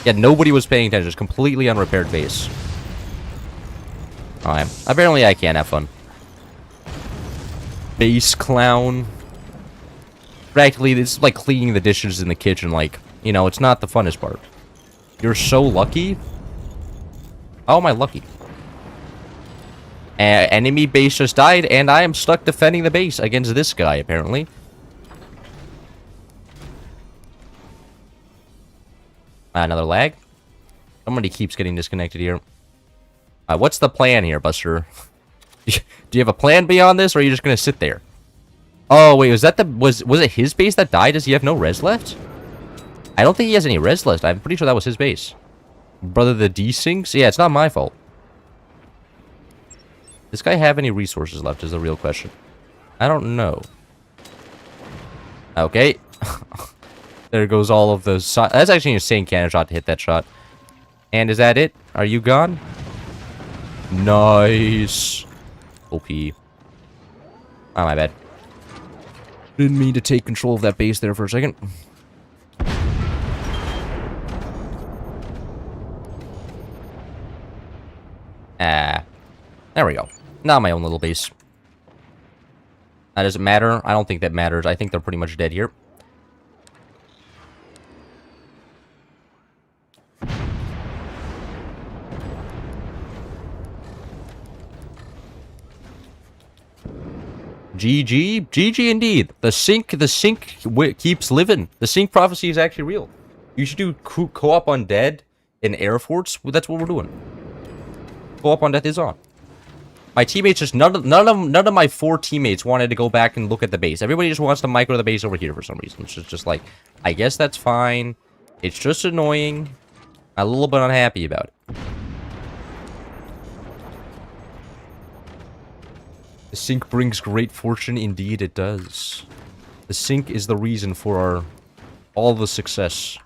Yeah, nobody was paying attention. Just completely unrepaired base. Alright. Apparently I can't have fun. Base clown. Practically, this is like cleaning the dishes in the kitchen. Like, you know, it's not the funnest part. You're so lucky. How am I lucky? Enemy base just died, and I am stuck defending the base against this guy, apparently. Another lag. Somebody keeps getting disconnected here. What's the plan here, Buster? Do you have a plan beyond this, or are you just gonna sit there? Oh wait, was that was it his base that died? Does he have no res left? I don't think he has any res left. I'm pretty sure that was his base. Brother, the desyncs? Yeah, it's not my fault. Does this guy have any resources left is the real question. I don't know. Okay. There goes all of those. That's actually an insane cannon shot to hit that shot. And is that it? Are you gone? Nice. OP. Oh, my bad. Didn't mean to take control of that base there for a second. There we go. Now my own little base. That doesn't matter. I don't think that matters. I think they're pretty much dead here. GG. GG indeed. The sync keeps living. The sync prophecy is actually real. You should do co-op on Dead in Air Force. Well, that's what we're doing. Co-op on Death is on. My teammates just none of my 4 teammates wanted to go back and look at the base. Everybody just wants to micro the base over here for some reason. It's just like, I guess that's fine. It's just annoying. I'm a little bit unhappy about it. The sync brings great fortune. Indeed, it does. The sync is the reason for all the success.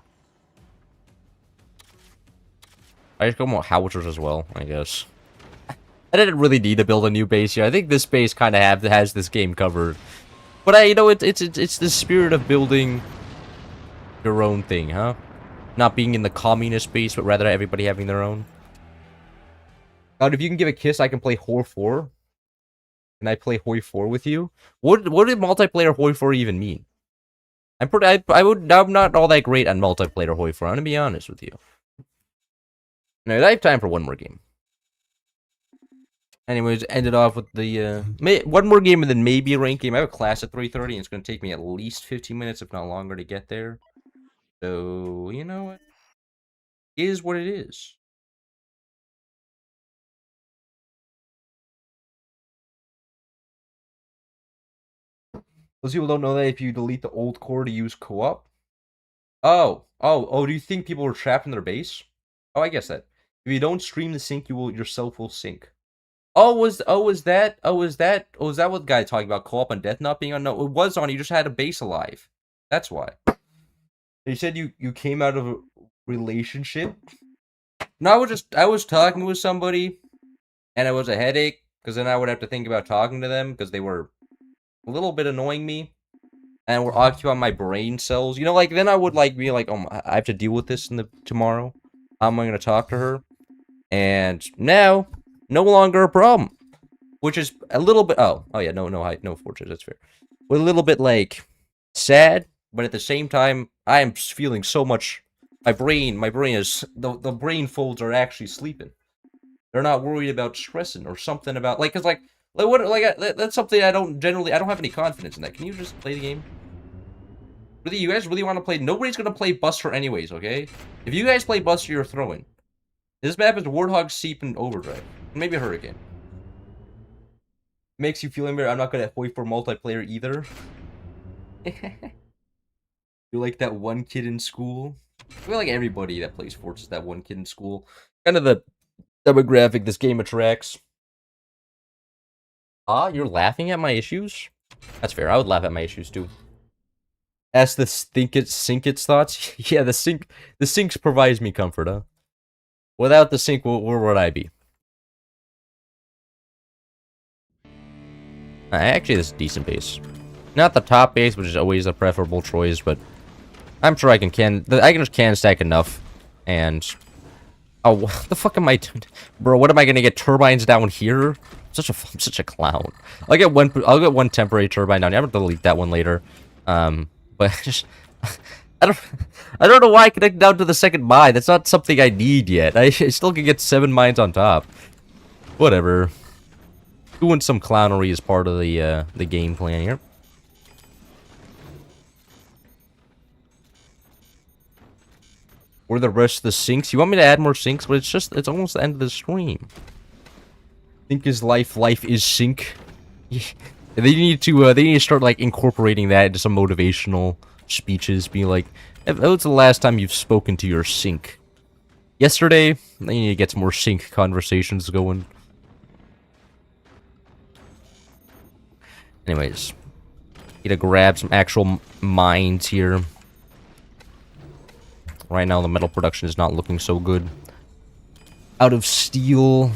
I just go more howitzers as well, I guess. I didn't really need to build a new base here. I think this base kind of has this game covered. But you know, it's the spirit of building your own thing, huh? Not being in the communist base, but rather everybody having their own. God, if you can give a kiss, I can play Hoi 4. Can I play Hoi 4 with you? What did multiplayer Hoi 4 even mean? I'm not all that great on multiplayer Hoi 4. I'm gonna be honest with you. No, I have time for one more game. Anyways, ended off with the, one more game and then maybe a ranked game. I have a class at 3:30 and it's going to take me at least 15 minutes, if not longer, to get there. So, you know what? It is what it is. Most people don't know that if you delete the old core to use co-op. Oh, do you think people are trapped in their base? Oh, I guess that. If you don't stream the sync, yourself will sink. Was that what the guy talking about co-op on Death not being on? No, it was on. You just had a base alive. That's why. They said you came out of a relationship. No, I was talking with somebody, and it was a headache because then I would have to think about talking to them because they were a little bit annoying me, and were occupying my brain cells. You know, like then I would be like, oh, I have to deal with this tomorrow. How am I gonna talk to her? And now. No longer a problem. which is a little bit. Oh yeah, no fortress. That's fair. We're a little bit like sad, but at the same time, I am feeling so much. My brain is the brain folds are actually sleeping. They're not worried about stressing or something about like, cause like what like that's something I don't have any confidence in that. Can you just play the game? Really, you guys really want to play? Nobody's gonna play Buster anyways, okay? If you guys play Buster, you're throwing. This map is Warthog, Seep, and Overdrive. Maybe Hurricane. Makes you feel better. I'm not gonna wait for multiplayer either. You're like that one kid in school. I feel like everybody that plays Forts is that one kid in school. Kind of the demographic this game attracts. You're laughing at my issues? That's fair. I would laugh at my issues too. Ask the sink its thoughts. Yeah, the sinks provides me comfort, huh? Without the sink, where would I be? Actually, this is decent base. Not the top base, which is always a preferable choice, but I'm sure I can just can stack enough. And oh, what the fuck am I doing, bro? What am I gonna get turbines down here? I'm such a clown. I'll get one temporary turbine down here. I'm gonna delete that one later. But just I don't know why I connect down to the second mine. That's not something I need yet. I still can get 7 mines on top. Whatever. Doing some clownery as part of the game plan here. Where the rest of the sinks? You want me to add more sinks? But it's almost the end of the stream. Sink is life. Life is sink. Yeah. They need to start like incorporating that into some motivational speeches. Being like, what's the last time you've spoken to your sink? Yesterday. They need to get some more sink conversations going. Anyways, need to grab some actual mines here. Right now, the metal production is not looking so good. Out of steel.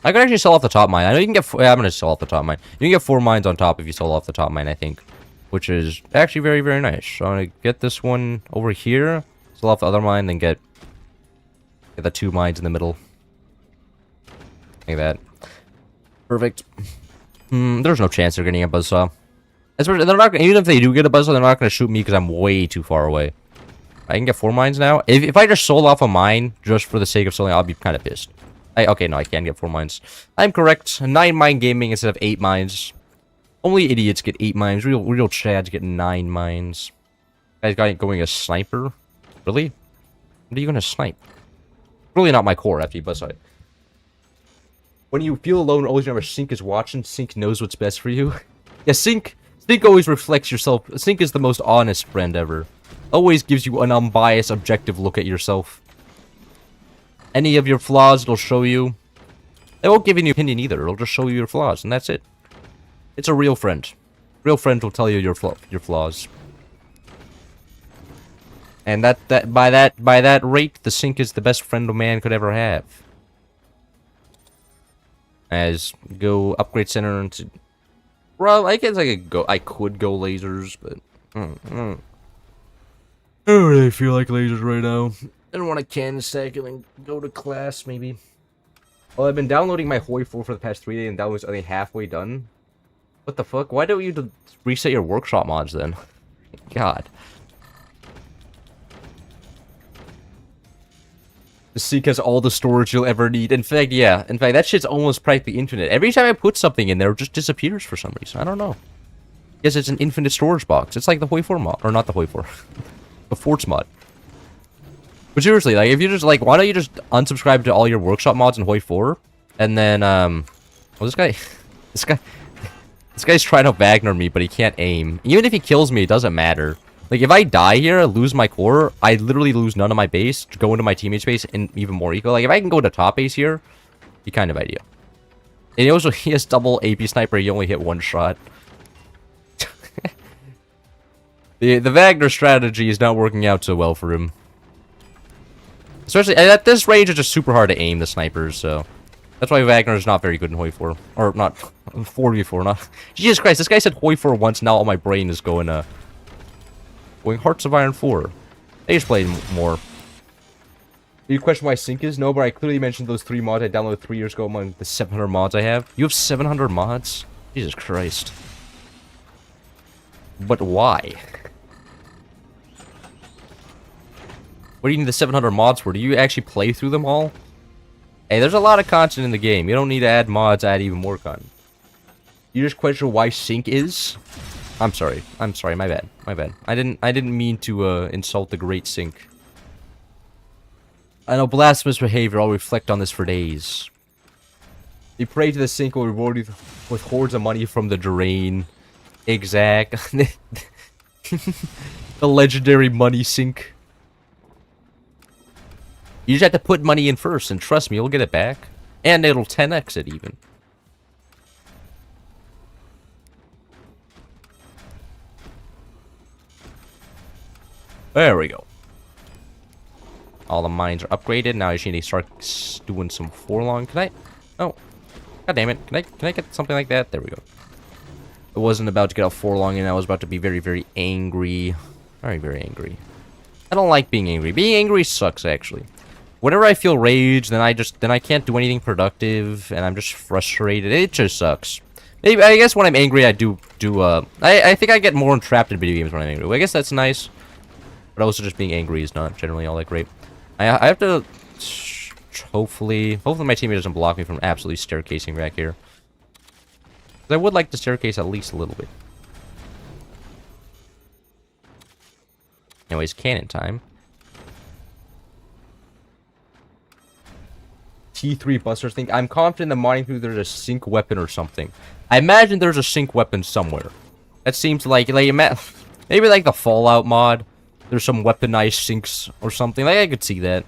I could actually sell off the top mine. I know you can get... I'm going to sell off the top mine. You can get 4 mines on top if you sell off the top mine, I think. Which is actually very, very nice. So I'm going to get this one over here. Sell off the other mine, then get the 2 mines in the middle. Like that. Perfect. There's no chance they're getting a buzzsaw. They're not, even if they do get a buzzsaw, they're not going to shoot me because I'm way too far away. I can get 4 mines now. If I just sold off a mine just for the sake of selling, I'll be kind of pissed. Okay, no, I can get 4 mines. I'm correct. 9 mine gaming instead of 8 mines. Only idiots get 8 mines. Real chads get 9 mines. Guys going a sniper? Really? What are you going to snipe? Really not my core after you buzzsaw it. When you feel alone, always remember Sync is watching. Sync knows what's best for you. Yeah, Sync always reflects yourself. Sync is the most honest friend ever. Always gives you an unbiased, objective look at yourself. Any of your flaws, it'll show you. It won't give you an opinion either. It'll just show you your flaws, and that's it. It's a real friend. Real friend will tell you your flaws. And by that rate, the Sync is the best friend a man could ever have. As go upgrade center into. Well, I guess I could go lasers, but I don't really feel like lasers right now. I don't want to can stack and then go to class, maybe. Well, I've been downloading my Hoi 4 for the past 3 days, and that was only halfway done. What the fuck? Why don't you reset your workshop mods then? God. The Sync has all the storage you'll ever need. In fact, yeah. In fact, that shit's almost practically infinite. Every time I put something in there, it just disappears for some reason. I don't know. Yes, it's an infinite storage box. It's like the Hoi 4 mod. Or not the Hoi 4. The Forts mod. But seriously, like, if you just, like, why don't you just unsubscribe to all your workshop mods in Hoi 4? And then, well, this guy's trying to Wagner me, but he can't aim. Even if he kills me, it doesn't matter. Like, if I die here, lose my core, I literally lose none of my base, go into my teammate's base, and even more equal. Like, if I can go to top base here, be kind of ideal. And he has double AP sniper, he only hit 1 shot. The Wagner strategy is not working out so well for him. Especially at this range, it's just super hard to aim the snipers, so that's why Wagner is not very good in Hoi 4. Or not 4v4, not. Jesus Christ, this guy said Hoi 4 once, now all my brain is going Hearts of Iron 4. They just played more. You question why sync is? No, but I clearly mentioned those 3 mods I downloaded 3 years ago among the 700 mods I have. You have 700 mods? Jesus Christ. But why? What do you need the 700 mods for? Do you actually play through them all? Hey, there's a lot of content in the game. You don't need to add mods, add even more content. You just question why sync is? I'm sorry. I'm sorry. My bad. My bad. I didn't mean to insult the great sync. I know blasphemous behavior. I'll reflect on this for days. You pray to the sync will reward you with hordes of money from the drain. Exact. The legendary money sink. You just have to put money in first, and trust me, you'll get it back. And it'll 10x it, even. There we go. All the mines are upgraded. Now I just need to start doing some forlong. Can I? Oh. God damn it. Can I get something like that? There we go. I wasn't about to get a forlong, and I was about to be very, very angry. Very, very angry. I don't like being angry. Being angry sucks, actually. Whenever I feel rage, then I can't do anything productive, and I'm just frustrated. It just sucks. Maybe, I guess when I'm angry, I I think I get more entrapped in video games when I'm angry. Well, I guess that's nice. But also just being angry is not generally all that great. I have to... Hopefully my teammate doesn't block me from absolutely staircasing back here. I would like to staircase at least a little bit. Anyways, cannon time. T3 busters think I'm confident that mining through there's a sync weapon or something. I imagine there's a sync weapon somewhere. That seems like maybe like the Fallout mod. There's some weaponized sinks or something. Like I could see that.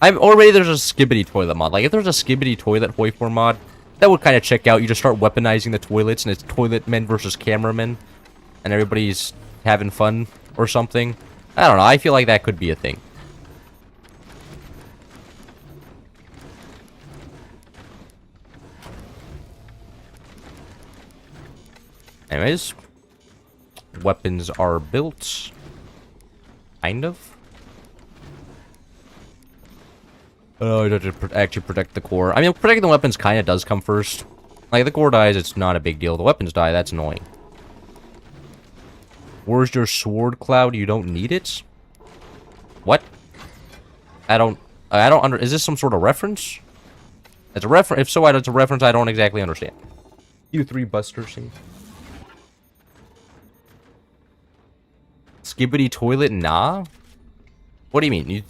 Or maybe there's a Skibbity toilet mod. Like if there's a Skibbity toilet Hoifor mod, that would kind of check out. You just start weaponizing the toilets, and it's toilet men versus cameramen, and everybody's having fun or something. I don't know. I feel like that could be a thing. Anyways, weapons are built. Kind of. Oh, you have to actually protect the core. I mean, protecting the weapons kind of does come first. Like, the core dies, it's not a big deal. The weapons die, that's annoying. Where's your sword, Cloud? You don't need it? What? I don't is this some sort of reference? It's a reference. If so, it's a reference I don't exactly understand. You 3 busters. Skibbity toilet? Nah. What do you mean?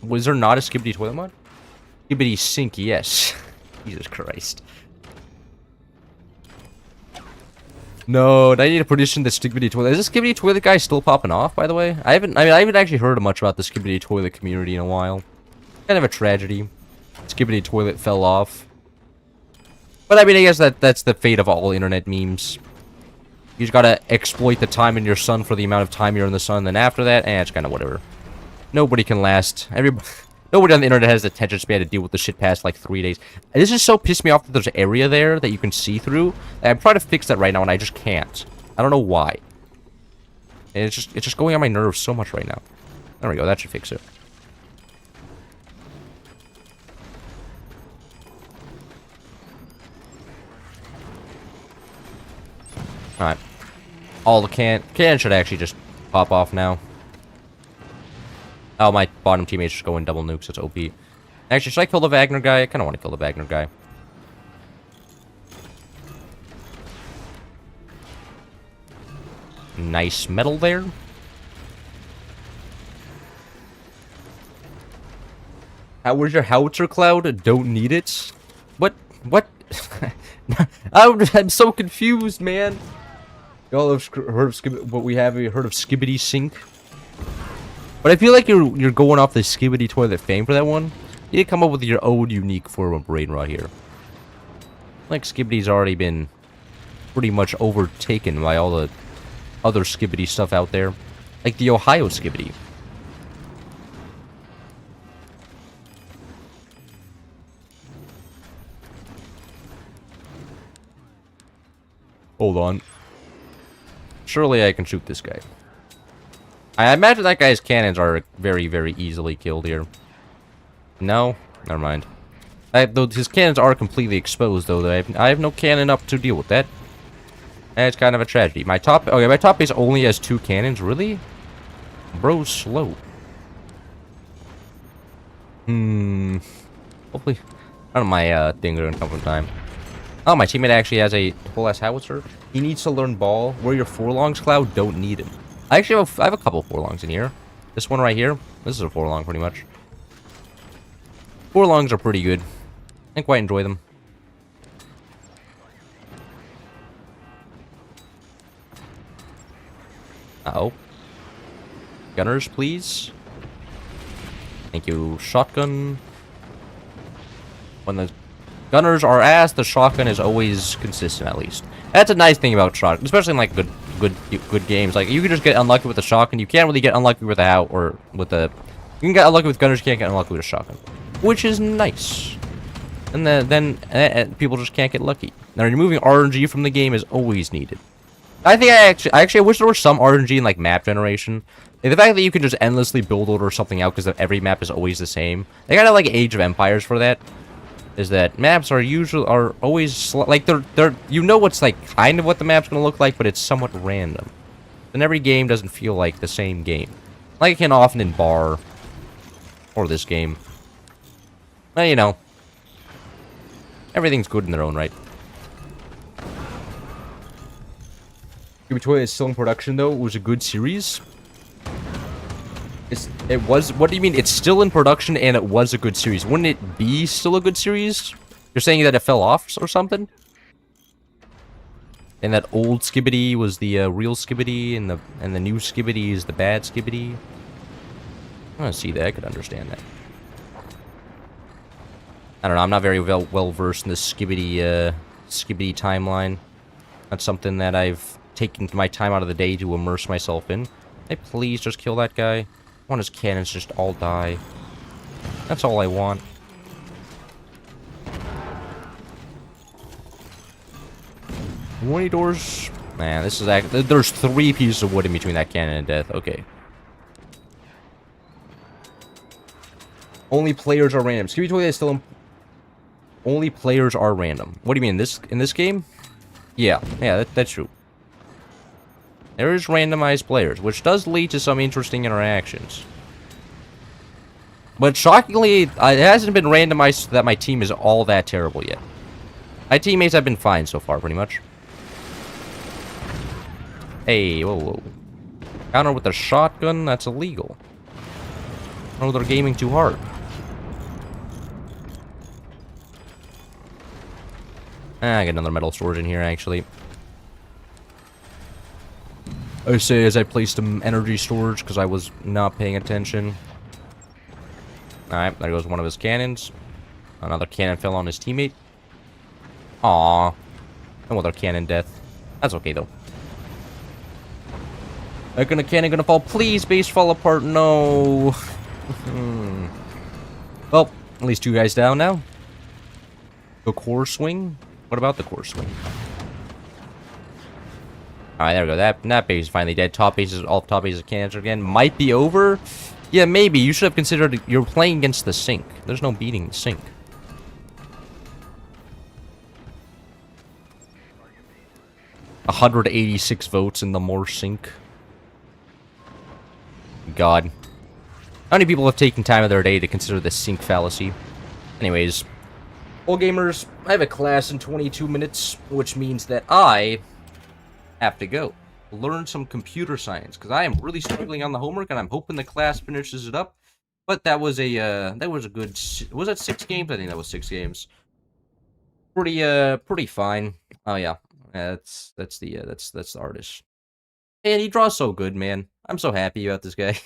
Was there not a Skibbity toilet mod? Skibbity sink, yes. Jesus Christ. No, I need to position the Skibbity toilet. Is this Skibbity toilet guy still popping off, by the way? I haven't actually heard much about the Skibbity toilet community in a while. Kind of a tragedy. Skibbity toilet fell off. But I mean, I guess that's the fate of all internet memes. You just gotta exploit the time in your sun for the amount of time you're in the sun, then after that, it's kind of whatever. Nobody can last. Nobody on the internet has the attention span to deal with the shit past like 3 days. This just so pissed me off that there's an area there that you can see through. And I'm trying to fix that right now, and I just can't. I don't know why. And it's just going on my nerves so much right now. There we go. That should fix it. Alright. All the cannon should actually just pop off now. Oh, my bottom teammate's just going double nukes. It's OP. Actually, should I kill the Wagner guy? I kind of want to kill the Wagner guy. Nice metal there. Where's your howitzer, Cloud? Don't need it? What? I'm so confused, man. Y'all have heard of what we have heard of Skibbity Sink? But I feel like you're going off the Skibbity toilet fame for that one. You need to come up with your own unique form of brain rot here. Like Skibbity's already been pretty much overtaken by all the other Skibbity stuff out there. Like the Ohio Skibbity. Hold on. Surely I can shoot this guy. I imagine that guy's cannons are very, very easily killed here. No? Never mind. Though his cannons are completely exposed, though. I have no cannon up to deal with that. That's kind of a tragedy. My top... Okay, my top base only has 2 cannons. Really? Bro's slow. Hopefully... I don't know, my things are gonna come from time. Oh, my teammate actually has a full-ass howitzer. He needs to learn ball. Where your forlongs, Cloud, don't need him. I actually I have a couple forlongs in here. This one right here. This is a forlong, pretty much. Forlongs are pretty good. I quite enjoy them. Uh-oh. Gunners, please. Thank you. Shotgun. When the gunners are ass, the shotgun is always consistent, at least. That's a nice thing about shotgun, especially in like good games. Like you can just get unlucky with the shotgun. You can't really get unlucky with a out or with a. You can get unlucky with gunners. You can't get unlucky with a shotgun, which is nice. And then people just can't get lucky. Now removing RNG from the game is always needed. I think I actually wish there was some RNG in like map generation. Like, the fact that you can just endlessly build order something out because every map is always the same. They kind of like Age of Empires for that. Is that maps are always like they're you know what's like kind of what the map's gonna look like, but it's somewhat random. And every game doesn't feel like the same game, like it can often in Bar or this game. Well, you know, everything's good in their own right. Scooby Toy is still in production though. It was a good series. It was. What do you mean? It's still in production and it was a good series. Wouldn't it be still a good series? You're saying that it fell off or something? And that old Skibidi was the real Skibidi, and the new Skibidi is the bad Skibidi. I want to see that. I could understand that. I don't know. I'm not very well versed in the Skibidi timeline. That's something that I've taken my time out of the day to immerse myself in. Hey, please just kill that guy. I want his cannons just all die. That's all I want. Warning doors. Man, this is actually... There's 3 pieces of wood in between that cannon and death. Okay. Only players are random. Scooby Toy is still... Only players are random. What do you mean? In this game? Yeah. Yeah, that's true. There is randomized players, which does lead to some interesting interactions. But shockingly, it hasn't been randomized so that my team is all that terrible yet. My teammates have been fine so far, pretty much. Hey, whoa, whoa. Counter with a shotgun? That's illegal. Oh, they're gaming too hard. I get another metal storage in here, actually. I say as I placed some energy storage because I was not paying attention. Alright, there goes one of his cannons. Another cannon fell on his teammate. Aww. Another cannon death. That's okay, though. Cannon gonna fall. Please, base fall apart. No. Well, at least 2 guys down now. The core swing? What about the core swing? Alright, there we go. That base is finally dead. All top bases of cannons again. Might be over. Yeah, maybe. You should have considered you're playing against the sink. There's no beating the sink. $186 votes in the more sink. God. How many people have taken time of their day to consider the sink fallacy? Anyways. Well, gamers, I have a class in 22 minutes, which means that I have to go learn some computer science because I am really struggling on the homework and I'm hoping the class finishes it up. But that was a good. Was that 6 games? I think that was 6 games. Pretty fine. Oh yeah, that's the artist. And he draws so good, man. I'm so happy about this guy.